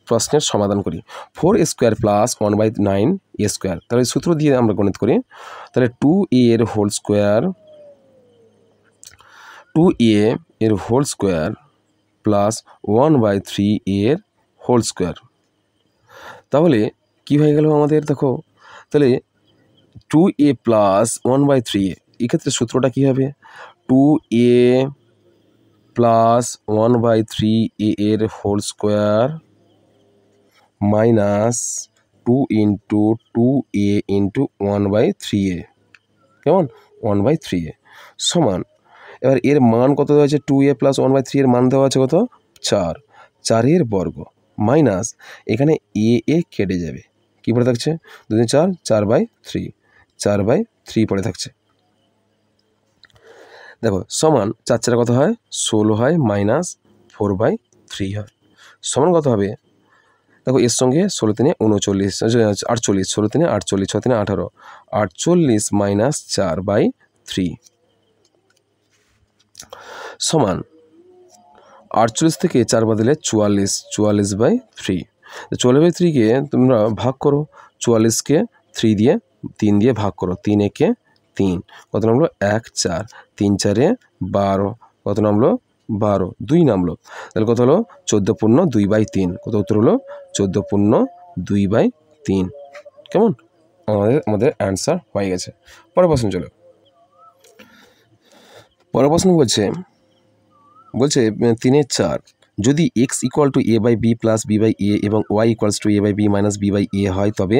প্রশ্নের সমাধান করি। 4² + 1/9a², তাহলে সূত্র দিয়ে আমরা গণিত করি, তাহলে 2a এর হোল স্কোয়ার প্লাস 1/3a এর হোল স্কোয়ার, তাহলে কি হয়ে গেল আমাদের, দেখো তাহলে 2a + 1/3a, এক্ষেত্রে সূত্রটা কী হবে, 2a + 1/3a এর whole square minus 2 × 2a × 1/3a, কেমন, 1/3a সমান, এবার এর মান কত দেওয়া আছে, 2a + 1/3 এর মান দেওয়া আছে কত, 4, 4-এর বর্গ মাইনাস এখানে a কেটে যাবে, কী পড়ে থাকছে, 2 × 4 4/3 পড়ে থাকছে। দেখো সমান 4 4 কত হয়, 16 হয়, মাইনাস 4/3 হয়, সমান কত হবে, দেখো এর সঙ্গে 16 × 3 = 39, 48, 16 × 3 = 48, 6 × 3 = 18, 48 মাইনাস 4/3 সমান 48 থেকে 4 বাদ দিলে 44, 44/3, 44/3-কে তোমরা ভাগ করো, 44-কে 3 দিয়ে ভাগ করো, 3 একে 3, কত নামলো 1 4, 3 4 12, কত নামলো 12, 2 নামলো, তাহলে কত হলো 14 × 2/3, কত উত্তর হলো 14 × 2/3। কেমন, আমাদের অ্যান্সার হয়ে গেছে। পরের প্রশ্ন চলো। পরের প্রশ্ন বলছে 3 এর 4, যদি x = a/b + b/a এবং y = a/b - b/a হয়, তবে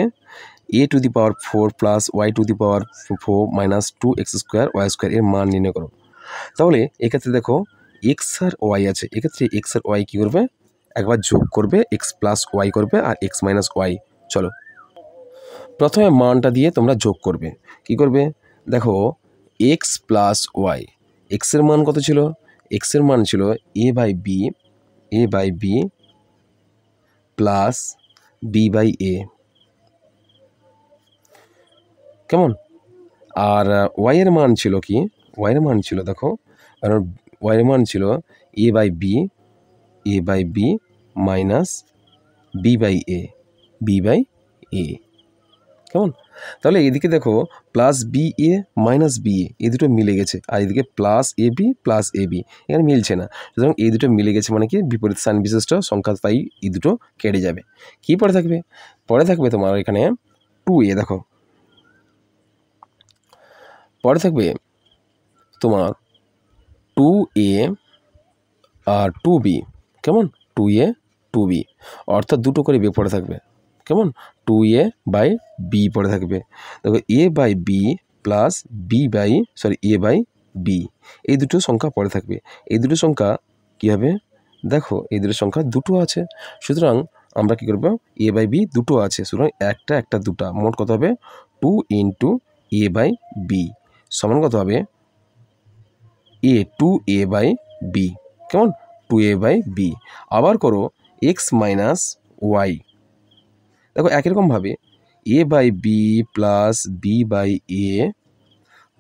a⁴ + y⁴ - 2x² এর মান নির্ণয় করো। তাহলে এক্ষেত্রে দেখো x আর y আছে, এক্ষেত্রে x আর y কী করবে, একবার যোগ করবে, x + y করবে আর x - y। চলো প্রথমে মানটা দিয়ে তোমরা যোগ করবে, কি করবে, দেখো x + y, x এর মান কত ছিল, x এর মান ছিল a/b প্লাস b/a, কেমন, আর y এর মান ছিল কি, y এর মান ছিল, দেখো কারণ y এর মান ছিল a/b মাইনাস b/a, কেমন? তাহলে এদিকে দেখো plus B A minus B A, এই দুটো মিলে গেছে, আর এদিকে plus A B plus A B এখানে মিলছে না। সুতরাং এই দুটো মিলে গেছে মানে কি বিপরীত সাইন বিশিষ্ট সংখ্যা, তাই এই দুটো কেটে যাবে। কি পড়ে থাকবে? পড়ে থাকবে তোমার এখানে 2a, দেখো পড়ে থাকবে তোমার 2a আর 2b, কেমন? 2a 2b, অর্থাৎ দুটো করে বিয়োগ পড়ে থাকবে, কেমন? 2a বাই বি পড়ে থাকবে। দেখো a by B plus a by B, এই দুটো সংখ্যা পড়ে থাকবে। এই দুটো সংখ্যা কী হবে? দেখো এই দুটো সংখ্যা দুটো আছে, সুতরাং আমরা কী করবো? a বাই বি দুটো আছে, সুতরাং একটা দুটা, মোট কত হবে? 2 ইন্টু a বাই বি সমান কত হবে? 2a বাই বি, কেমন? 2a by B. আবার করো এক্স মাইনাস ওয়াই, দেখো একই রকমভাবে a by B plus b by a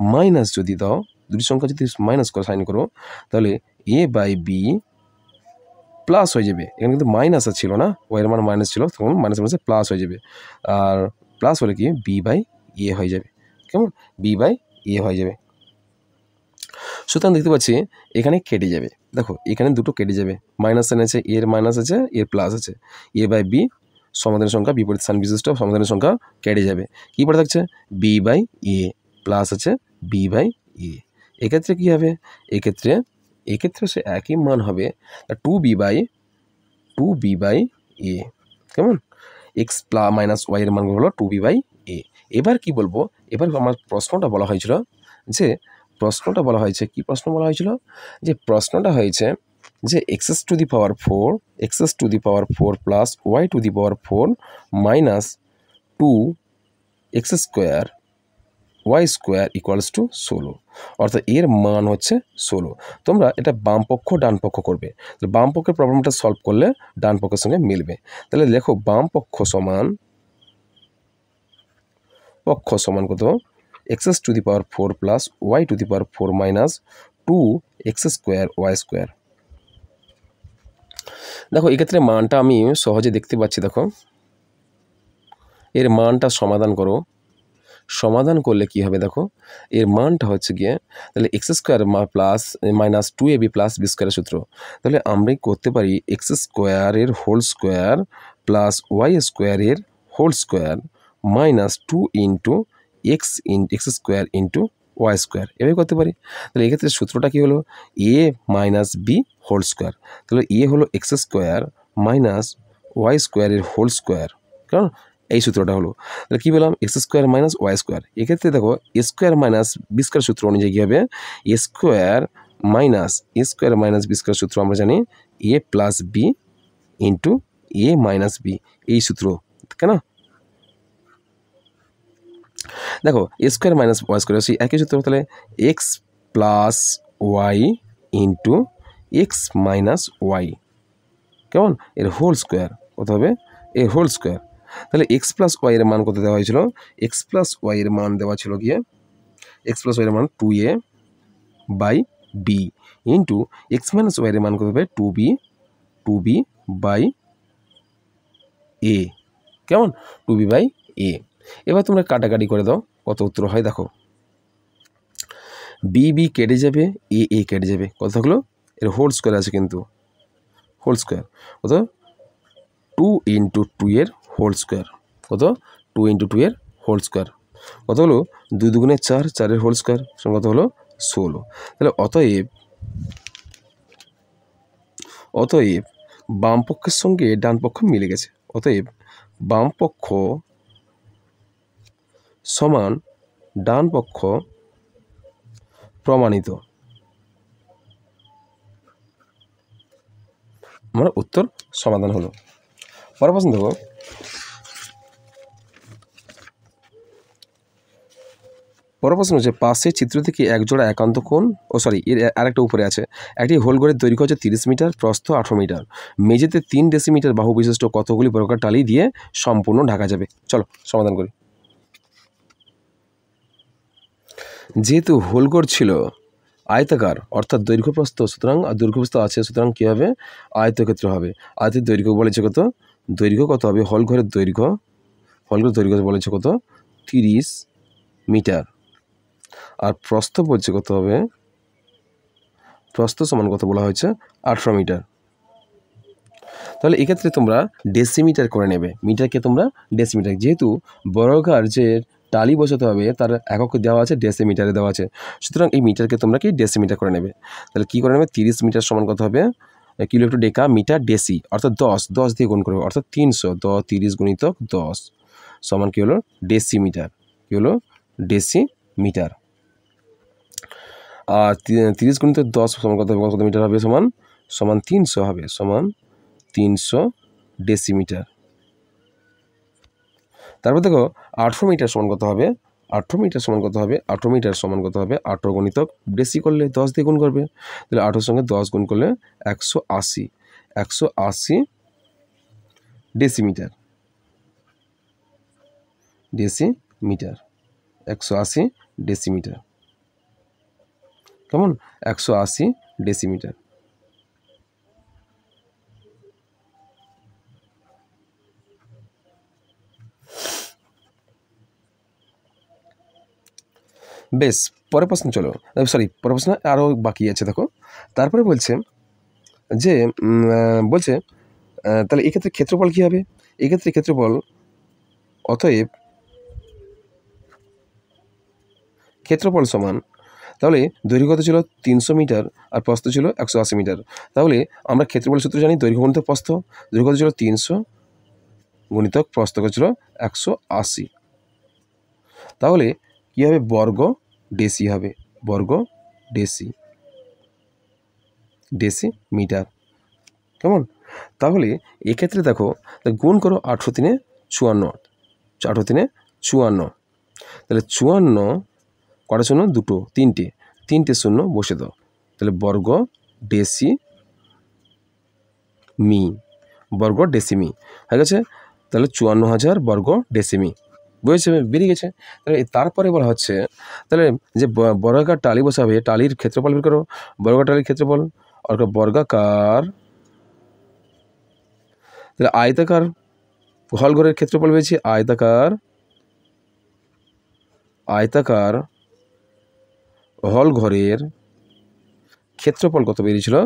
minus যদি দাও, দুটি সংখ্যা যদি মাইনাস করে সাইন করো, তাহলে এ বাই বি প্লাস হয়ে যাবে। এখানে কিন্তু মাইনাস ছিল না, ওয়াইয়ের মান মাইনাস ছিল, তখন মাইনাস মাইনাসে প্লাস হয়ে যাবে, আর প্লাস হলে কি বি বাই এ হয়ে যাবে, কেমন? বি বাই এ হয়ে যাবে। সুতরাং দেখতে পাচ্ছি এখানে কেটে যাবে, দেখো এখানে দুটো কেটে যাবে, মাইনাস সাইন আছে, এর মাইনাস আছে, এর প্লাস আছে, এ বাই বি সমাধানের সংখ্যা, বিপরীত সাইন বিশিষ্ট সমাধানের সংখ্যা কেটে যাবে। কী পড়ে থাকছে? বি বাই এ প্লাস আছে বি বাই এ। এক্ষেত্রে কী হবে? এক্ষেত্রে সে একই মান হবে, 2b বাই এ, কেমন? এক্স প্লাস মাইনাস ওয়াইয়ের মান হলো 2b বাই এ। এবার কি বলবো? এবার আমার প্রশ্নটা বলা হয়েছিল যে কি প্রশ্ন বলা হয়েছিল? যে প্রশ্নটা হয়েছে যে x to the power 4 plus y to the power 4 minus 2 x square y square equals to 16, অর্থাৎ এর মান হচ্ছে 16। তোমরা এটা বাম পক্ষ ডান পক্ষ করবে, তাহলে বাম পক্ষের প্রবলেমটা সলভ করলে ডান পক্ষের সঙ্গে মিলবে। তাহলে লেখো বাম পক্ষ সমান কত? X to the power 4 plus y to the power 4 minus 2 x square y square. দেখো এক্ষেত্রে মানটা আমি সহজে দেখতে পাচ্ছি, দেখো এর মানটা সমাধান করো, সমাধান করলে কি হবে? দেখো এর মানটা হচ্ছে গিয়ে, তাহলে x square plus minus 2ab plus b স্কোয়ারের সূত্র, তাহলে আমরাই করতে পারি এক্স স্কোয়ারের হোল স্কোয়ার প্লাস ওয়াই স্কোয়ারের whole square minus 2 into x square into y square, এভাবে করতে পারি। তাহলে এক্ষেত্রে সূত্রটা কী হলো? A minus b whole square, তাহলে এ হলো এক্স স্কোয়ার মাইনাস ওয়াই স্কোয়ারের হোল স্কোয়ার, কারণ এই সূত্রটা হলো। তাহলে কী বললাম? X square minus y square. এক্ষেত্রে দেখো a square minus b square সূত্র অনুযায়ী কী হবে? A square minus b square সূত্র আমরা জানি a plus b into a minus b, এই সূত্র, কেন? দেখো a square minus y square সেই একই সূত্র, তাহলে x plus y into x minus y, কেমন? এর হোল স্কোয়ার কত হবে? এর হোল স্কোয়ার। তাহলে এক্স প্লাস ওয়াই এর মান কত দেওয়া হয়েছিল? এক্স প্লাস ওয়াই এর মান দেওয়া ছিল গিয়ে, এক্স প্লাস ওয়াই এর মান 2a by b into x minus y এর মান কত হবে? 2b বাই এ, কেমন? 2b বাই এ। এবার তোমরা কাটাকাটি করে দাও, কত উত্তর হয় দেখো। বি কেটে যাবে, এ কেটে যাবে, কত থাকলো? এর হোল স্কোয়ার আছে কিন্তু, হোল স্কোয়ার কত? 2 ইন্টু 2 এর হোল স্কোয়ার, কত? 2 ইন্টু 2 এর হোল স্কোয়ার, কত হলো? 2 দুগুণে 4, 4-এর হোল স্কোয়ার কত হলো? 16। তাহলে অতএব বাম পক্ষের সঙ্গে ডান পক্ষ মিলে গেছে, অতএব বাম পক্ষ সমান ডান পক্ষ প্রমাণিত। আমার উত্তর সমাধান হলো। পরের প্রশ্ন দেখো, পরের প্রশ্ন হচ্ছে পাশে চিত্র থেকে এক জোড়া একান্ত কোণ এর আরেকটা উপরে আছে, একটি হোল ঘরের দৈর্ঘ্য হচ্ছে 30 মিটার, প্রস্থ 18 মিটার, মেঝেতে 3 ডেসিমিটার বাহু বিশিষ্ট কতগুলি বর্গাকার টালি দিয়ে সম্পূর্ণ ঢাকা যাবে? চলো সমাধান করি। যেহেতু হোলঘর ছিল আয়তাকার, অর্থাৎ দৈর্ঘ্য প্রস্থ, সুতরাং দৈর্ঘ্য প্রস্থ আছে, সুতরাং কী হবে? আয়তক্ষেত্র হবে। আয়তের দৈর্ঘ্য বলেছে কত? দৈর্ঘ্য কত হবে? হোলঘরের দৈর্ঘ্য বলেছে কত? 30 মিটার। আর প্রস্থ বলছে কত হবে, প্রস্থ সমান কত বলা হয়েছে 18 মিটার। তাহলে এক্ষেত্রে তোমরা ডেসিমিটার করে নেবে, মিটারকে তোমরা ডেসিমিটার, যেহেতু বর্গাকার যে টালি বসাতে হবে তার একক দেওয়া আছে, ডেসিমিটারে দেওয়া আছে, সুতরাং এই মিটারকে তোমরা কি ডেসিমিটার করে নেবে। তাহলে কী করে নেবে, 30 মিটার সমান কত হবে, kilo to deca metre deci, অর্থাৎ 10 দিয়ে গুণ করবে, অর্থাৎ 300, 30 গুণিতক 10 সমান কী হলো ডেসিমিটার, কী হলো ডেসিমিটার। আর 30 গুণিতক 10 সমান কত হবে, কত মিটার হবে, সমান 300 হবে, সমান 300 ডেসিমিটার। তারপর দেখো 18 মিটার সমান কত হবে, 18 মিটার সমান কত হবে, 18 মিটার সমান কত হবে, 18 গুণিতক ডেসি করলে 10 দিয়ে গুণ করবে, তাহলে 18 সঙ্গে 10 গুণ করলে 180 ডেসিমিটার, 180 ডেসিমিটার, কেমন, 180 ডেসিমিটার। বেশ, পরের প্রশ্ন চলো, পরের প্রশ্ন আরও বাকি আছে দেখো। তারপরে বলছে যে তাহলে এক্ষেত্রে ক্ষেত্রফল কী হবে, এক্ষেত্রে ক্ষেত্রফল, অতএব ক্ষেত্রফল সমান, তাহলে দৈর্ঘ্য কত ছিল 300 মিটার আর প্রস্থ ছিল 180 মিটার। তাহলে আমরা ক্ষেত্রফল সূত্র জানি, দৈর্ঘ্য গুণিতক প্রস্থ, দৈর্ঘ্য কত ছিল 300 গুণিতক প্রস্থ কত ছিল 180, তাহলে কী হবে, বর্গ ডেসি হবে, বর্গ ডেসিমিটার, কেমন। তাহলে এক্ষেত্রে দেখো গুণ করো 18 × 3 = 54, 18 × 3 = 54, তাহলে 54 কটা শূন্য, দুটো, তিনটে শূন্য বসে দাও, তাহলে বর্গ ডেসিমি, বর্গ ডেসিমি হয়ে গেছে। তাহলে 54,000 বর্গ ডেসিমি, বুঝেছে, বেরিয়ে গেছে। তাহলে তারপরে বলা হচ্ছে, তাহলে যে বর্গাকার টালি বসাবে, টালির ক্ষেত্রফল বের করো, বর্গাকার টালির ক্ষেত্রফল, আর বর্গাকার, তাহলে আয়তাকার হলঘরের ক্ষেত্রফল পেয়েছি, আয়তাকার হলঘরের ক্ষেত্রফল কত বেরিয়েছিল,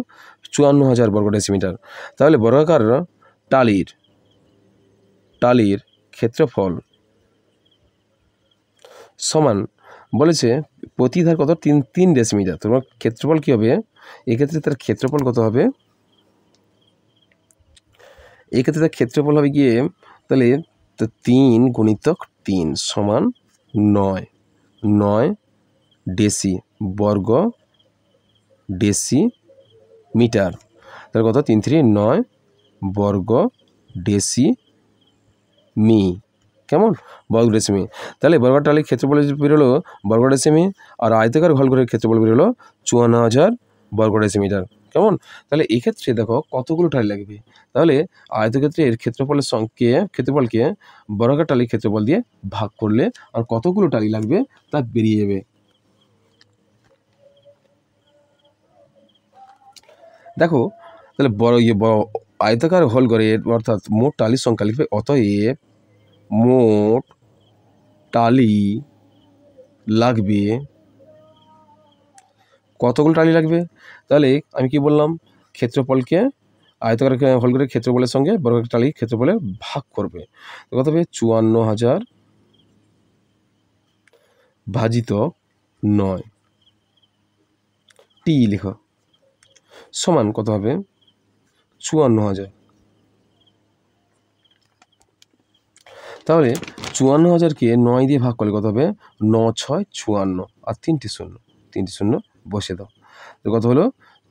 54,000 বর্গ ডেসিমিটার। তাহলে বর্গাকার টালির ক্ষেত্রফল সমান বলেছে প্রতিধার কত, 3 ডেসিমিটার। তোমার ক্ষেত্রফল কী হবে, এক্ষেত্রে তার ক্ষেত্রফল কত হবে, এক্ষেত্রে তার ক্ষেত্রফল হবে গিয়ে, তাহলে 3 গুণিতক 3 সমান 9 ডেসি, বর্গ ডেসিমিটার, তাহলে কত, 3 3 9 বর্গ ডেসিমি, কেমন, বর্গ ডেসিমি। তাহলে বর্গাকার টালির ক্ষেত্রফল বেরোলো বর্গ ডেসিমি, আর আয়তাকার হলঘরের ক্ষেত্রফল বেরোলো 54,000 বর্গ ডেসিমিটার, কেমন। তাহলে এক্ষেত্রে দেখো কতগুলো টালি লাগবে, তাহলে আয়তক্ষেত্রের ক্ষেত্রফলকে বর্গাকার টালির ক্ষেত্রফল দিয়ে ভাগ করলে আর কতগুলো টালি লাগবে তা বেরিয়ে যাবে। দেখো তাহলে আয়তাকার হলঘরের অর্থাৎ মোট টালির সংখ্যা লিখবে, অতএব মোট টালি লাগবে, কতগুলো টালি লাগবে, তাহলে আমি কি বললাম, ক্ষেত্রফলকে আয়তাকার হলঘরের ক্ষেত্রফলের সঙ্গে বর্গাকার টালির ক্ষেত্রফলে ভাগ করবে, তো কত হবে 54,000 ভাজিত 9 টি লেখো, সমান কত হবে 54,000। তাহলে 54,000কে 9 দিয়ে ভাগ করলে কত হবে, 9 6 54, আর 3টে শূন্য বসে দাও, তো কত হলো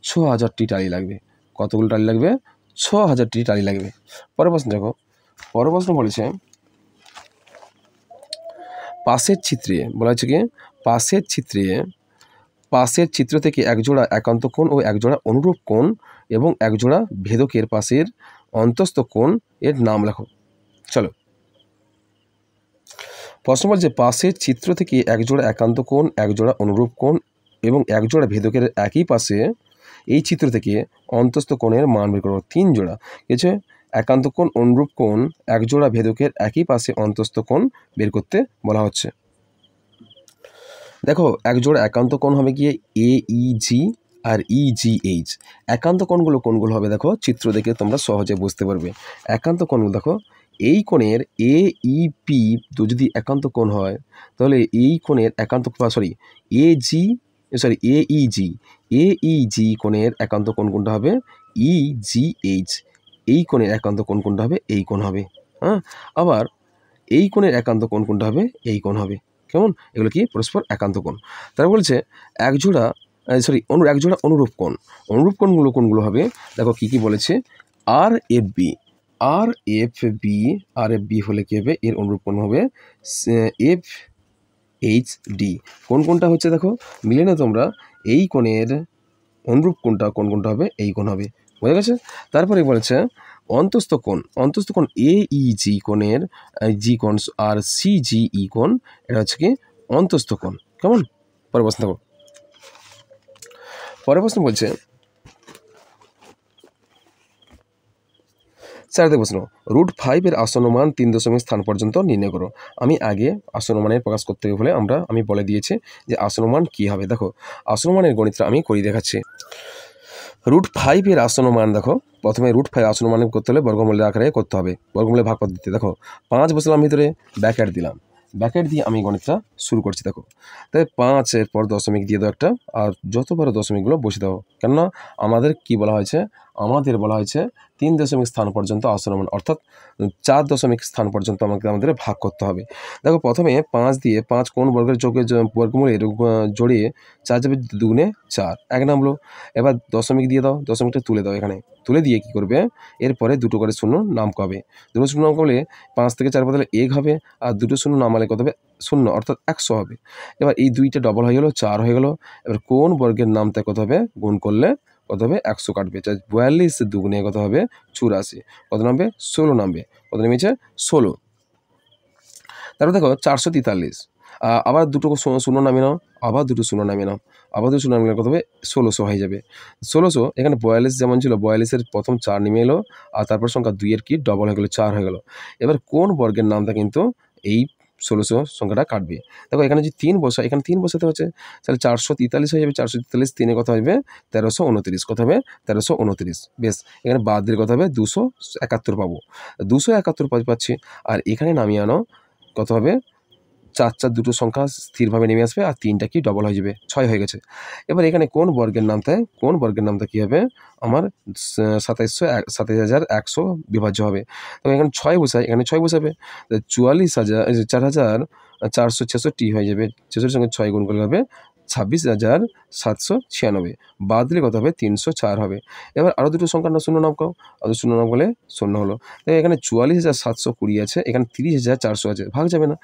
6,000টি টালি লাগবে। কতগুলো টালি লাগবে, 6,000টি টালি লাগবে। পরের প্রশ্ন দেখো, পরের প্রশ্ন বলেছে পাশের চিত্রে, বলা হচ্ছে কি পাশের চিত্র থেকে একজোড়া একান্ত কোণ ও একজোড়া অনুরূপ কোণ এবং একজোড়া ভেদকের পাশের অন্তস্থ কোণ এর নাম লেখো। চলো, প্রশ্ন বলছে পাশের চিত্র থেকে একজোড়া একান্ত কোণ, একজোড়া অনুরূপ কোণ এবং একজোড়া ভেদকের একই পাশে এই চিত্র থেকে অন্তস্থ কোণের মান বের করো। 3 জোড়া কিছু একান্ত কোণ অনুরূপ কোণ একজোড়া ভেদকের একই পাশে অন্তস্থ কোণ বের করতে বলা হচ্ছে। দেখো একজোড়া একান্ত কোণ হবে গিয়ে AEG আর EGH। একান্ত কোণগুলো কোনগুলো হবে দেখো, চিত্র দেখে তোমরা সহজে বুঝতে পারবে। একান্ত কোণগুলো দেখো, এই কোণের AEP যদি একান্ত কোণ হয় তাহলে এই কোণের একান্ত AEG কোণের একান্ত কোণ কোনটা হবে EGH। এই কোণের একান্ত কোণ কোনটা হবে এই কোণ হবে। হ্যাঁ, আবার এই কোণের একান্ত কোণ কোনটা হবে এই কোণ হবে। কেমন? এগুলো কি পরস্পর একান্ত কোণ। তারা বলছে একজোড়া অনুরূপ কোণ। অনুরূপ কোণগুলো হবে দেখো কি কি বলেছে, RFB হলে কি হবে, এর অনুরূপ কোণ হবে FHD। কোনটা হচ্ছে দেখো, মিলে না তোমরা, এই কোণের অনুরূপ কোণটা হবে এই কোণ হবে। বোঝা গেছে? তারপরে বলেছে অন্তস্থ কোণ AEG কোণের জি কোণ আর CGE কোণ, এটা হচ্ছে কি অন্তস্থ কোণ। কেমন? পরের প্রশ্ন দেখো। পরের প্রশ্ন বলছে 4 প্রশ্ন, √5 এর আসনমান 3 দশমিক স্থান পর্যন্ত নির্ণয় করো। আমি আগে আসনমানের প্রকাশ করতে হলে আমি বলে দিয়েছি যে আসনমান কি হবে। দেখো আসনমানের গণিতটা আমি করে দেখাচ্ছি। √5 এর আসনমান দেখো, প্রথমে √5 আসনমান করতে হলে বর্গমূলের আকারে করতে হবে, বর্গমূলের ভাগ পদ্ধতি। দেখো 5 বসালাম ভিতরে, ব্র্যাকেট দিলাম, ব্র্যাকেট দিয়ে আমি গণিতটা শুরু করছি। দেখো তাই 5-এর পর দশমিক দিয়ে দাও একটা, আর যত পারো দশমিকগুলো বসে দাও। কেননা আমাদের কি বলা হয়েছে, আমাদের বলা হয়েছে 3 দশমিক স্থান পর্যন্ত আসনমান, অর্থাৎ 4 দশমিক স্থান পর্যন্ত আমাদের ভাগ করতে হবে। দেখো প্রথমে 5 দিয়ে 5 কোন বর্গের বর্গমূলের জড়িয়ে 4 যাবে 2 দুগুণে 4, এক নামলো। এবার দশমিক দিয়ে দাও, দশমিকটা তুলে দাও, এখানে তুলে দিয়ে কি করবে, এরপরে দুটো করে শূন্য নাম হবে। দুটো শূন্য নাম করলে 5 থেকে 4 বদলে 1 হবে, আর দুটো শূন্য নামালে কত হবে 0, অর্থাৎ 100 হবে। এবার এই দুইটা ডবল হয়ে গেলো, 4 হয়ে গেলো। এবার কোন বর্গের নামটা কত হবে, গুণ করলে কত হবে 100 কাটবে, 42 দুগুণে কত হবে 84, কত নামবে 16 নামবে, কত নেমেছে 16। তারপর দেখো 443, আবার দুটো শূন্য নামিয়ে নাও, আবার দুটো শূন্য নামিয়ে নাও, আবার দুটো শূন্য নামিয়ে কত হবে 1600 হয়ে যাবে। 1600 এখানে 42 যেমন ছিল, 42-এর প্রথম 4 নেমে এলো, আর তারপর সংখ্যা 2-এর কি ডবল হয়ে গেলো, 4 হয়ে গেলো। এবার কোন বর্গের নামটা কিন্তু এই 1600 সংখ্যাটা কাটবে। দেখো এখানে যদি 3 বসা, এখানে 3 বসাতে হচ্ছে, তাহলে 443 হয়ে যাবে। 443 3-এ কত হবে 1329, কত হবে 1329। বেশ, এখানে বাদ দিলে কত হবে 271 পাবো, 271 পাচ্ছি। আর এখানে নামিয়ে আনো, কত হবে 4 দুটো সংখ্যা স্থিরভাবে নেমে আসবে, আর 3টা কি ডবল হয়ে যাবে, 6 হয়ে গেছে। এবার এখানে কোন বর্গের নামটা কি হবে আমার 27,100 বিভাজ্য হবে। তো এখানে 6 বসাই, এখানে 6 বসাবে, 44,466 হয়ে যাবে। 66 সঙ্গে 6 গুণ করলে হবে 26,796, বাদ দিলে কত হবে 304 হবে। এবার আরও দুটো সংখ্যার শূন্য নাম করো, আরও শূন্য নাম করলে 0 হলো। তাই এখানে 44,720 আছে, এখানে 30,400 আছে, ভাগ যাবে না।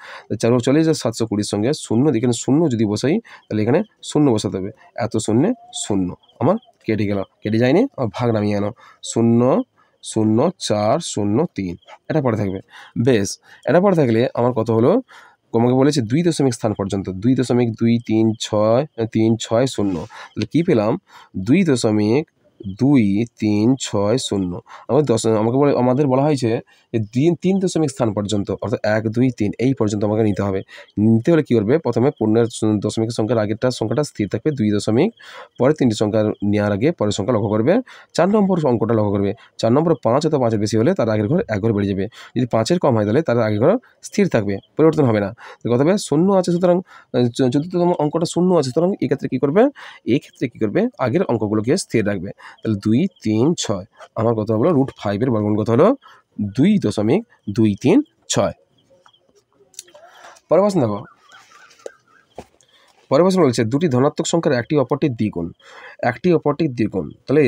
44,720 সঙ্গে শূন্য, এখানে শূন্য যদি বসাই তাহলে এখানে শূন্য বসাতে হবে, এত শূন্যে শূন্য আমার কেটে গেল, কেটে যায়নি, আমার ভাগ নামিয়ে আনো, 0,0403 এটা পরে থাকবে। বেশ, এটা পরে থাকলে আমার কত হলো, তোমাকে বলেছে 2 দশমিক স্থান পর্যন্ত, 2.23630, তাহলে কী পেলাম 2.2360। আমাদের বলা হয়েছে যে 3 দশমিক স্থান পর্যন্ত, অর্থাৎ 1 2 3 এই পর্যন্ত আমাকে নিতে হবে। নিতে হলে কী করবে, প্রথমে পূর্ণের দশমিকের সংখ্যার আগেরটা সংখ্যাটা স্থির থাকবে 2 দশমিক, পরে 3টি সংখ্যা নেওয়ার আগে পরের সংখ্যা লক্ষ্য করবে। 4 নম্বর অঙ্কটা লক্ষ্য করবে, 4 নম্বরে 5 অথবা 5-এর বেশি হলে তার আগের ঘর 1 ঘর বেড়ে যাবে, যদি 5-এর কম হয় তাহলে তার আগের ঘর স্থির থাকবে, পরিবর্তন হবে না। কত হবে 0 আছে, সুতরাং চতুর্থতম অঙ্কটা 0 আছে, সুতরাং এক্ষেত্রে কী করবে আগের অঙ্কগুলোকে স্থির রাখবে। তাহলে 2 3 6 আমার কত হলো √5 এর বর্গমূল কত হলো 2.236। পরের প্রশ্ন দেখো, পরের প্রশ্ন বলছে দুটি ধনাত্মক সংখ্যার একটি অপরটির দ্বিগুণ, তাহলে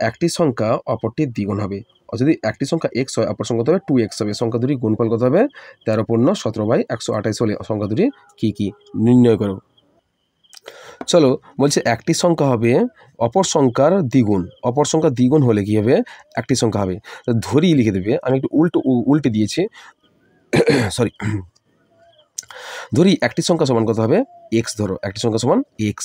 একটি সংখ্যা অপরটির দ্বিগুণ হবে। যদি একটি সংখ্যা x হয়, অপর সংখ্যা হবে 2x হবে। সংখ্যা দুটি গুণফল কত হবে 13 × 17/128 হলে সংখ্যা দুটি কী নির্ণয় করো। চলো বলছে একটি সংখ্যা হবে অপর সংখ্যার দ্বিগুণ হলে কী হবে, একটি সংখ্যা হবে, ধরিয়ে লিখে দেবে। আমি একটু উল্টে দিয়েছি, সরি। ধরি একটি সংখ্যা সমান কত হবে x, ধরো একটি সংখ্যা সমান x,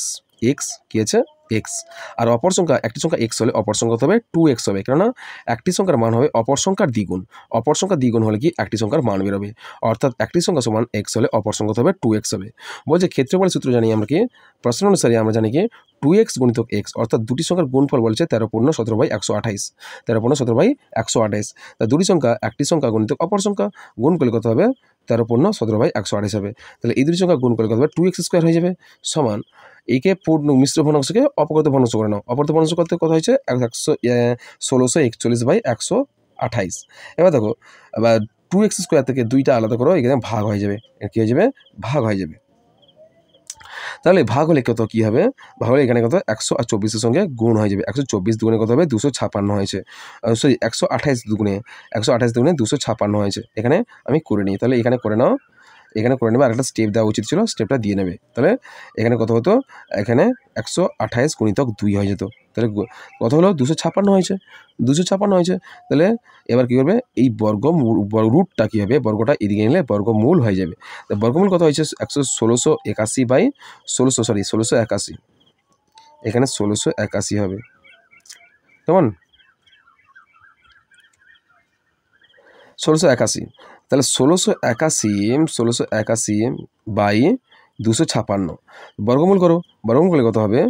কী আছে এক্স, আর অপর সংখ্যা একটি সংখ্যা এক্স হলে অপর সংখ্যা কত হবে 2x হবে, কেননা একটি সংখ্যার মান হবে অপর সংখ্যার দ্বিগুণ, অপর সংখ্যার দ্বিগুণ হলে কি একটি সংখ্যার মান বেরোবে, অর্থাৎ একটি সংখ্যা সমান এক্স হলে অপর সংখ্যা কত হবে 2x হবে। বলছে ক্ষেত্রফলের সূত্র জানি আমরা কি, প্রশ্ন অনুসারে আমরা জানি কি 2x গুণিতক এক্স, অর্থাৎ দুটি সংখ্যার গুণফল বলছে 13×17/128, 13×17/128, তা দুটি সংখ্যা একটি সংখ্যা গুণিতক অপর সংখ্যা গুণ করলে কত হবে 13×17/128 হবে। তাহলে এই দুটি সংখ্যা গুণ করলে কত হবে 2x² হয়ে যাবে, সমান এইকে পূর্ণ মিশ্র ভগ্নাংশকে অপকৃত ভগ্নাংশ করে নাও, অপকৃত ভগ্নাংশ করতে কত হয়েছে 1641/128। এবার দেখো এবার 2x² থেকে দুইটা আলাদা করো, এখানে ভাগ হয়ে যাবে, কী হয়ে যাবে ভাগ হয়ে যাবে। তাহলে ভাগ হলে কত কী হবে, ভাগ হলে এখানে কত 100 আর 24-এর সঙ্গে গুণ হয়ে যাবে, 124 দুগুণে কত হবে 256 হয়েছে, সরি 128 দুগুণে 256 হয়েছে, এখানে আমি করে নিই, তাহলে এখানে করে নাও, এখানে করে নেবে, আরেকটা স্টেপ দেওয়া উচিত ছিল, স্টেপটা দিয়ে নেবে। তাহলে এখানে কত হতো, এখানে 128 গুণিতক 2 হয়ে যেত, তাহলে কত হলো 256 হয়েছে, 256 হয়েছে। তাহলে এবার কী করবে, এই রুটটা কী হবে, বর্গটা এদিকে নিলে বর্গমূল হয়ে যাবে, বর্গমূল কত হয়েছে 1681, এখানে 1681 হবে, কেমন 1681, তাহলে 1681/256 বর্গমূল করো, বর্গমূল করলে কত হবে,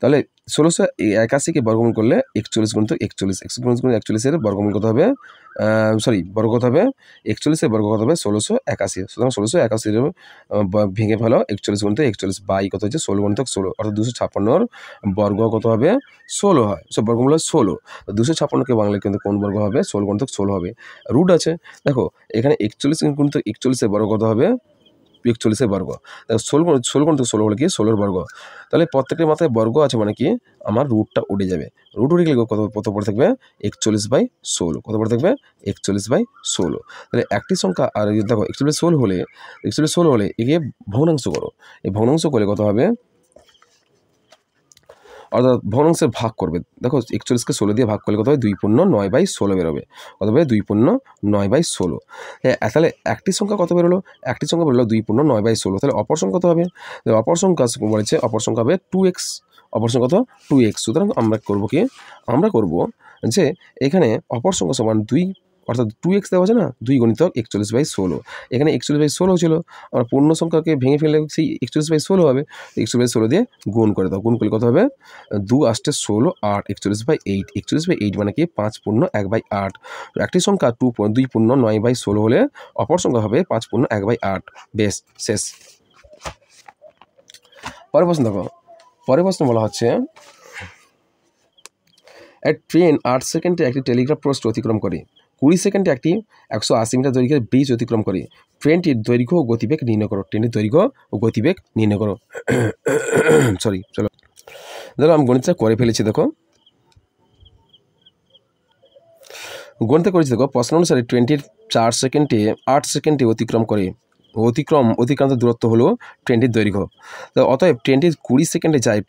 তাহলে 1681কে বর্গমূল করলে 41 গুণিতক 41, 41 বর্গমূল কত হবে, বর্গ কত হবে 41-এর বর্গ কত হবে 1681, সুতরাং 1681 ভেঙে ফেলো 41 গুণিতক 41 বাই কত হচ্ছে 16 গুণিতক 16, অর্থাৎ 256 বর্গ কত হবে 16 হয়, বর্গমূল হয় 16, 256কে বাংলায় কিন্তু কোন বর্গ হবে 16 গুণিতক 16 হবে। রুট আছে, দেখো এখানে 41 গুণিতক 41-এর বর্গ কত হবে 41-এর বর্গ, দেখো 16 গুণিতক 16 হলে কি 16-এর বর্গ, তাহলে প্রত্যেকের মাথায় বর্গ আছে মানে কি আমার রুটটা উঠে যাবে, রুট উঠে গেলে কত পড়ে থাকবে 41/16, কত পড়ে থাকবে 41/16। তাহলে একটি সংখ্যা আর দেখো 41/16 হলে একে ভগ্নাংশ করো, এই ভগ্নাংশ করলে কত হবে, অর্থাৎ ভগ্নাংশের ভাগ করবে, দেখো 41কে 16 দিয়ে ভাগ করলে কত হবে 2×9/16 বেরোবে, কত হবে 2×9/16। তাহলে একটি সংখ্যা কত বেরোলো, একটি সংখ্যা বেরোলো 2×9/16, তাহলে অপর সংখ্যা কত হবে, অপর সংখ্যা বলেছে অপর সংখ্যা হবে 2x, অপর সংখ্যা কত 2x, সুতরাং আমরা করবো কি, আমরা করব যে এখানে অপর সংখ্যা সমান 2, অর্থাৎ 2x দেওয়া আছে না, 2 গুণিতক 41/16, এখানে 41/16 ছিল, আমরা পূর্ণ সংখ্যাকে ভেঙে ফেলে সেই 41/16 হবে, 41/16 দিয়ে গুণ করে দাও, গুণ করলে কত হবে 2 8 16 8, 41/8, 41/8 মানে কি 5×1/8, একটি সংখ্যা 2×9/16 হলে অপর সংখ্যা হবে 5×1/8, বেশ শেষ। পরের প্রশ্ন দেখো, পরের প্রশ্ন বলা হচ্ছে এক ট্রেন 8 সেকেন্ডে একটি টেলিগ্রাফ পোস্ট অতিক্রম করে, 20 সেকেন্ডে একটি 180 মিটার দৈর্ঘ্যের ব্রিজ অতিক্রম করে, ট্রেনটির দৈর্ঘ্য ও গতিবেগ নির্ণয় করো, ট্রেনের দৈর্ঘ্য ও গতিবেগ নির্ণয় করো। সরি, চলো দেখো আমি গণিতটা করে ফেলেছি, দেখো গণিত করেছি, দেখো প্রশ্ন অনুসারে ট্রেনটির 4 সেকেন্ডে 8 সেকেন্ডে অতিক্রান্ত দূরত্ব হলো ট্রেনটির দৈর্ঘ্য, তো অতএব ট্রেনটি 20 সেকেন্ডে যায়,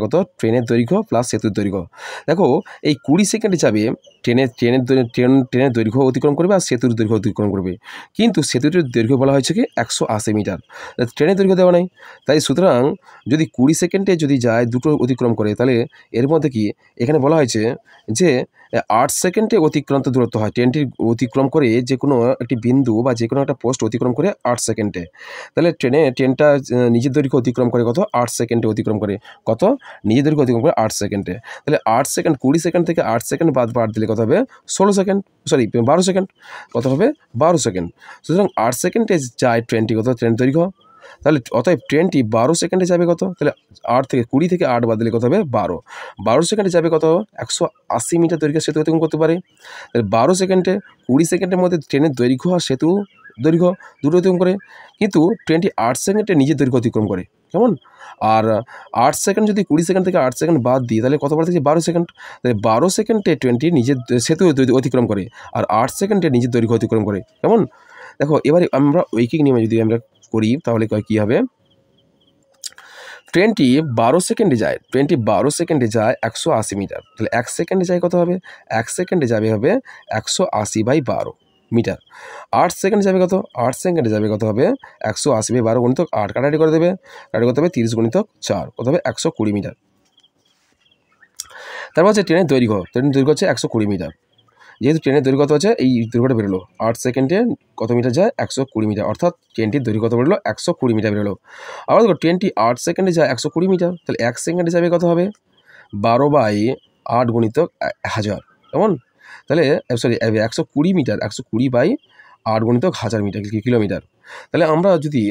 কত ট্রেনের দৈর্ঘ্য প্লাস সেতুর দৈর্ঘ্য। দেখো এই 20 সেকেন্ডে যাবে ট্রেনের দৈর্ঘ্য অতিক্রম করবে আর সেতুর দৈর্ঘ্য অতিক্রম করবে, কিন্তু সেতুটির দৈর্ঘ্য বলা হয়েছে কি 180 মিটার, ট্রেনের দৈর্ঘ্য দেওয়া নাই, তাই সুতরাং যদি 20 সেকেন্ডে যদি যায় দুটো অতিক্রম করে, তাহলে এর মধ্যে কি এখানে বলা হয়েছে যে 8 সেকেন্ডে অতিক্রান্ত দূরত্ব হয়, ট্রেনটি অতিক্রম করে যে কোনো একটি বিন্দু বা যে কোনো একটা পোস্ট অতিক্রম করে 8 সেকেন্ডে, তাহলে ট্রেনটা নিজের দৈর্ঘ্য অতিক্রম করে কত 8 সেকেন্ডে অতিক্রম করে, কত নিজের দৈর্ঘ্য অতিক্রম করে 8 সেকেন্ডে, তাহলে 8 সেকেন্ড 20 সেকেন্ড থেকে 8 সেকেন্ড বাদ দিলে কত হবে 16 সেকেন্ড, সরি 12 সেকেন্ড, কত হবে 12 সেকেন্ড, সুতরাং 8 সেকেন্ডে যায় ট্রেনটি, কত ট্রেন দৈর্ঘ্য, তাহলে অতএব ট্রেনটি 12 সেকেন্ডে যাবে কত, তাহলে 20 থেকে 8 বাদ দিলে কত হবে 12 সেকেন্ডে যাবে কত 180 মিটার দৈর্ঘ্যের সেতু অতিক্রম করতে পারে, তাহলে 12 সেকেন্ডে 20 সেকেন্ডের মধ্যে ট্রেনের দৈর্ঘ্য আর সেতু দৈর্ঘ্য দুটো অতিক্রম করে, কিন্তু ট্রেনটি 8 সেকেন্ডে নিজের দৈর্ঘ্য অতিক্রম করে, কেমন, আর 8 সেকেন্ড যদি 20 সেকেন্ড থেকে 8 সেকেন্ড বাদ দিই তাহলে কত পড়ে থাকে 12 সেকেন্ড, তাহলে 12 সেকেন্ডে ট্রেনটি নিজের সেতু অতিক্রম করে আর 8 সেকেন্ডে নিজের দৈর্ঘ্য অতিক্রম করে, কেমন। দেখো এবারে আমরা ঐকিক নিয়মে যদি আমরা করি তাহলে কী হবে, ট্রেনটি 12 সেকেন্ডে যায়, 180 মিটার, তাহলে 1 সেকেন্ডে যায় কত হবে, 1 সেকেন্ডে যাবে হবে 180/12 মিটার, 8 সেকেন্ডে যাবে কত, 8 সেকেন্ডে যাবে কত হবে 180/12 গুণিতক 8, কাটাকাটি করে দেবে, কাটাকাটি করতে হবে 30 গুণিতক 4, কত হবে 120 মিটার, তারপর হচ্ছে ট্রেনের দৈর্ঘ্য হচ্ছে 120 মিটার। যেহেতু ট্রেনের দৈর্ঘ্য কত আছে, এই দৈর্ঘ্যটা বেরোলো 8 সেকেন্ডে কত মিটার যায়, 120 মিটার, অর্থাৎ ট্রেনটির দৈর্ঘ্য কত বেরোলো, 120 মিটার বেরোলো। আবার দেখো ট্রেনটি 8 সেকেন্ডে যায় 120 মিটার, তাহলে 1 সেকেন্ডে যাবে কত হবে, 12/8 গুণিতক 1000, কেমন? তাহলে সরি 120 মিটার, 120/8 গুণিতক 1000 মিটার কিলোমিটার। তাহলে আমরা যদি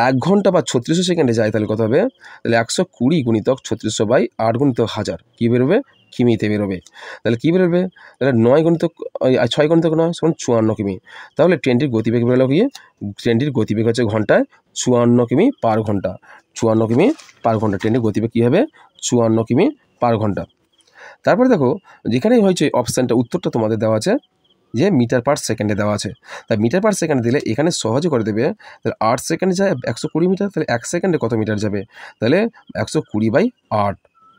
1 ঘন্টা বা 3600 সেকেন্ডে যাই তাহলে কত হবে, তাহলে 120 গুণিতক 3600/8 গুণিতক 1000 কী বেরোবে, কিমিতে বেরোবে। তাহলে কী বেরোবে, তাহলে 9 গুণিতক 6 গুণিতক 9 সমান 54 কিমি। তাহলে ট্রেনটির গতিবেগ বেরোলো গিয়ে, ট্রেনটির গতিবেগ হচ্ছে ঘন্টায় 54 কিমি পার ঘন্টা, 54 কিমি পার ঘন্টা। ট্রেনের গতিবেগ কী হবে, 54 কিমি পার ঘন্টা। তারপরে দেখো যেখানেই হয়েছে অপশানটা, উত্তরটা তোমাদের দেওয়া আছে যে মিটার পার সেকেন্ডে দেওয়া আছে। তাই মিটার পার সেকেন্ডে দিলে এখানে সহজে করে দেবে। তাহলে 8 সেকেন্ডে যায় 120 মিটার, তাহলে 1 সেকেন্ডে কত মিটার যাবে, তাহলে 120/8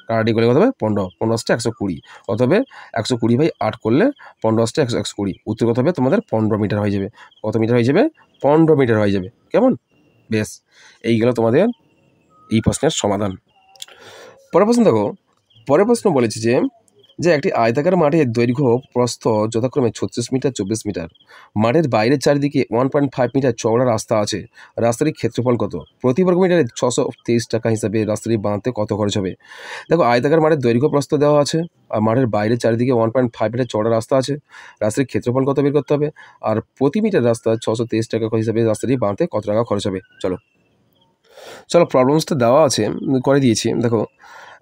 কাটাটি করলে কত হবে, 15, 15 120 কত হবে, 120/8 করলে 15 120, উত্তর কত হবে তোমাদের 15 মিটার হয়ে যাবে। কত মিটার হয়ে যাবে, 15 মিটার হয়ে যাবে, কেমন? বেশ, এই গেল তোমাদের এই প্রশ্নের সমাধান। পরের প্রশ্ন দেখো, পরের প্রশ্ন বলেছে যে একটি আয়তাকার মাঠের দৈর্ঘ্য প্রস্থ যথাক্রমে 36 মিটার 24 মিটার। মাঠের বাইরের চারিদিকে 1.5 মিটার চওড়া রাস্তা আছে। রাস্তাটির ক্ষেত্রফল কত? প্রতি বর্গ মিটারে 623 টাকা হিসাবে রাস্তাটি বানাতে কত খরচ হবে? দেখো আয়তাকার মাঠের দৈর্ঘ্য প্রস্থ দেওয়া আছে, আর মাঠের বাইরের চারিদিকে 1.5 মিটার চওড়া রাস্তা আছে। রাস্তাটির ক্ষেত্রফল কত বের করতে হবে, আর প্রতি মিটার রাস্তা 623 টাকা হিসাবে রাস্তাটি বানাতে কত টাকা খরচ হবে। চলো প্রবলেমসটা দেওয়া আছে, করে দিয়েছি। দেখো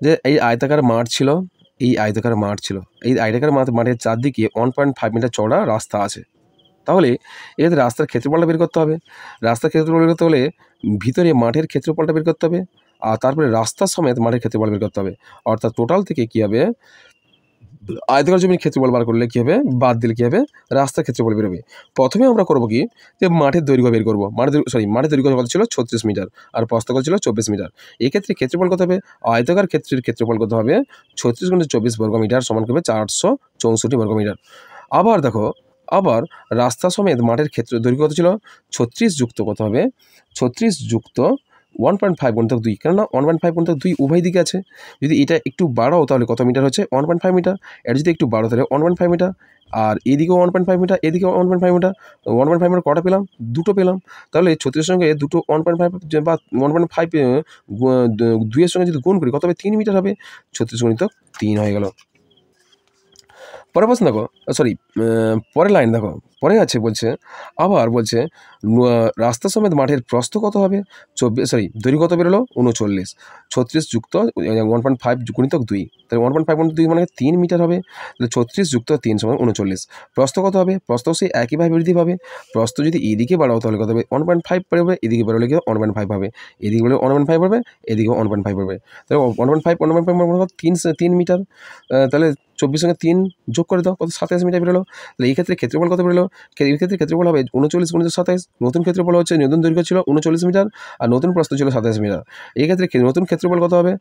যে এই আয়তাকার মাঠ ছিল, এই আয়তাকার মাঠের চারদিকে 1.5 মিটার চওড়া রাস্তা আছে। তাহলে এক্ষেত্রে রাস্তার ক্ষেত্রফলটা বের করতে হবে। রাস্তার ক্ষেত্রফল বের করতে হলে ভিতরে মাঠের ক্ষেত্রফলটা বের করতে হবে, আর তারপরে রাস্তা সমেত মাঠের ক্ষেত্রফল বের করতে হবে। অর্থাৎ টোটাল থেকে কী হবে, আয়তাকার জমির ক্ষেত্রফল বার করলে কী হবে, বাদ দিলে কী হবে, রাস্তার ক্ষেত্রফল বেরোবে। প্রথমে আমরা করবো কি, যে মাঠের দৈর্ঘ্য বের করবো। মাঠের দৈর্ঘ্য কত ছিল, 36 মিটার, আর প্রস্থ কত ছিল, 24 মিটার। এই ক্ষেত্রে ক্ষেত্রফল কত হবে, আয়তাকার ক্ষেত্রের ক্ষেত্রফল কত হবে, 36 × 24 বর্গ মিটার সমান করবে 464 বর্গ মিটার। আবার দেখো, আবার রাস্তা সমেত মাঠের ক্ষেত্র দৈর্ঘ্য কত ছিল, 36 যুক্ত কত হবে, 36 যুক্ত 1.5 × 2, কেননা 1.5 × 2 উভয় দিকে আছে। যদি এটা একটু বাড়াও তাহলে কত মিটার হচ্ছে, 1.5 মিটার। এটা যদি একটু বাড়াও তাহলে 1.5 মিটার, আর এদিকেও 1.5 মিটার, এদিকেও 1.5 মিটার। 1.5 মিটার কটা পেলাম, দুটো পেলাম। তাহলে 36 সঙ্গে দুটো 1.5 বা 1.5 2-এর সঙ্গে যদি গুণ করি কত হবে, 3 মিটার হবে। 36 × 3 হয়ে গেল। পরের প্রশ্ন দেখো, পরের লাইন দেখো, পরে আছে বলছে, আবার বলছে রাস্তা সমেত মাঠের প্রস্থ কত হবে, দৈর্ঘ্য কত বেরোলো, 39। 36 যুক্ত 1.5 গুণিতক 2, তাহলে 1.5 × 2 মানে 3 মিটার হবে। তাহলে 36 যুক্ত 3 সমান 39। প্রস্থ কত হবে, প্রস্থ সেই একইভাবে বৃদ্ধি পাবে। প্রস্থ যদি এদিকে বাড়াও তাহলে কত হবে, 1.5 বেরোবে, এদিকে বেরোলে কি 1.5 হবে, এদিকে বেরোলে 1.5 হবে, এদিকেও 1.5 হবে। তাহলে 1.5 3 মিটার। তাহলে 24 সঙ্গে 3 যোগ করে দাও, কত 27 মিটার বেরোলো। তাহলে এই ক্ষেত্রে ক্ষেত্রফল কত বেরোলো, এই ক্ষেত্রে ক্ষেত্রফল হবে 39 × 27। নতুন ক্ষেত্রফল হচ্ছে, নতুন দৈর্ঘ্য ছিল 39 মিটার, আর নতুন প্রস্থ ছিল 27 মিটার। এই ক্ষেত্রে নতুন ক্ষেত্রফল কত হবে,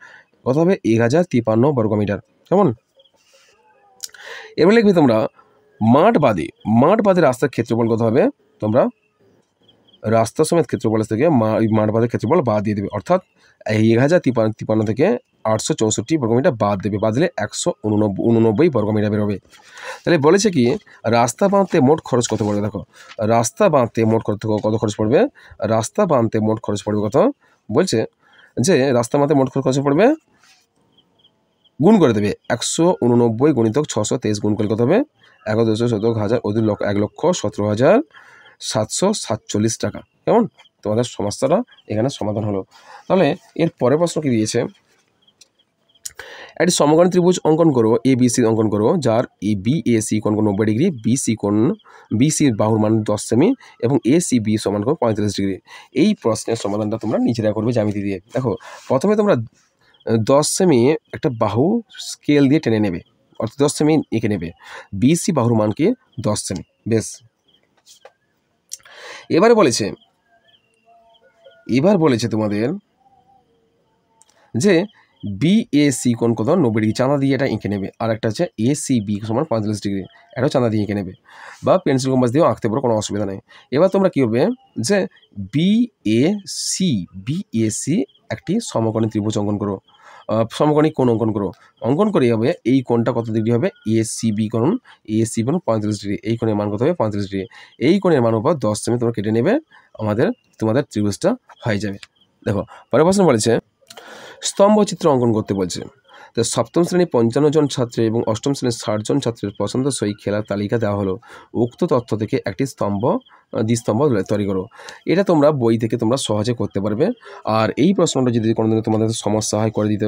1053 বর্গ মিটার, কেমন? এবার লিখবে তোমরা মাঠ বাদে রাস্তার ক্ষেত্রফল কত হবে, তোমরা রাস্তা সমেত ক্ষেত্রফল থেকে মাঠ বাদের ক্ষেত্রফল বাদ দিয়ে দেবে। অর্থাৎ 1053 থেকে 864 বর্গমিটার বাদ দেবে, বাদ দিলে 189 বর্গমিটার বেরোবে। তাহলে বলেছে কি, রাস্তা বাঁধতে মোট খরচ কত পড়বে। দেখো রাস্তা বাঁধতে মোট কত খরচ পড়বে, রাস্তা বাঁধতে মোট খরচ পড়বে কত, বলছে যে রাস্তা বাঁধতে মোট খরচ পড়বে, গুণ করে দেবে 189 × 623 গুণ করলে কত হবে, 1,17,000 টাকা, কেমন? তোমাদের সমস্যাটা এখানে সমাধান হলো। তাহলে এর পরের প্রশ্ন কি দিয়েছে, একটি সমকোণী ত্রিভুজ অঙ্কন করো, ABC অঙ্কন করো, যার BAC কোণ 90 ডিগ্রি, BC বাহুর মান 10 সেমি এবং ACB সমান 45 ডিগ্রি। এই প্রশ্নের সমাধানটা তোমরা নিজেরা করবে জ্যামিতি দিয়ে। দেখো প্রথমে তোমরা 10 সেমি একটা বাহু স্কেল দিয়ে টেনে নেবে, অর্থাৎ 10 সেমি এঁকে নেবে। BC বাহুর মান কি, 10 সেমি। বেশ, এবার বলেছে তোমাদের যে BAC কোণ কত, 90 ডিগ্রি, চাঁদা দিয়ে এটা এঁকে নেবে। আর একটা হচ্ছে ACB সমান 45 ডিগ্রি, এটাও চাঁদা দিয়ে এঁকে নেবে, বা পেন্সিল কম্পাস দিয়েও আঁকতে পারো, কোনো অসুবিধা নেই। এবার তোমরা কী হবে, যে BAC একটি সমকোণী ত্রিভুজ অঙ্কন করো। সমকোণী কোণ অঙ্কন করো। অঙ্কন করে হবে এই কোণটা কত ডিগ্রি হবে, এসিবি কোণ, এসিবি কোণ 35 ডিগ্রি, এই কোণের মান কত হবে 35 ডিগ্রি, এই কোণের মান উপর 10 সেমি তোমরা কেটে নেবে, তোমাদের ত্রিভুজটা হয়ে যাবে। দেখো পরের প্রশ্ন বলেছে স্তম্ভচিত্র অঙ্কন করতে বলছে। তো সপ্তম শ্রেণী 55 জন ছাত্র এবং অষ্টম শ্রেণীর 60 জন ছাত্রের পছন্দসই খেলার তালিকা দেওয়া হলো, উক্ত তথ্য থেকে একটি দ্বিস্তম্ভ তৈরি করো। এটা তোমরা বই থেকে তোমরা সহজে করতে পারবে। আর এই প্রশ্নটা যদি কোনোদিন তোমাদের সমস্যা হয় করে দিতে,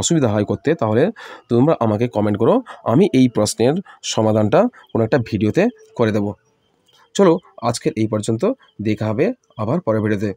অসুবিধা হয় করতে, তাহলে তোমরা আমাকে কমেন্ট করো, আমি এই প্রশ্নের সমাধানটা কোনো একটা ভিডিওতে করে দেব। চলো আজকের এই পর্যন্ত, দেখা হবে আবার পরের ভিডিওতে।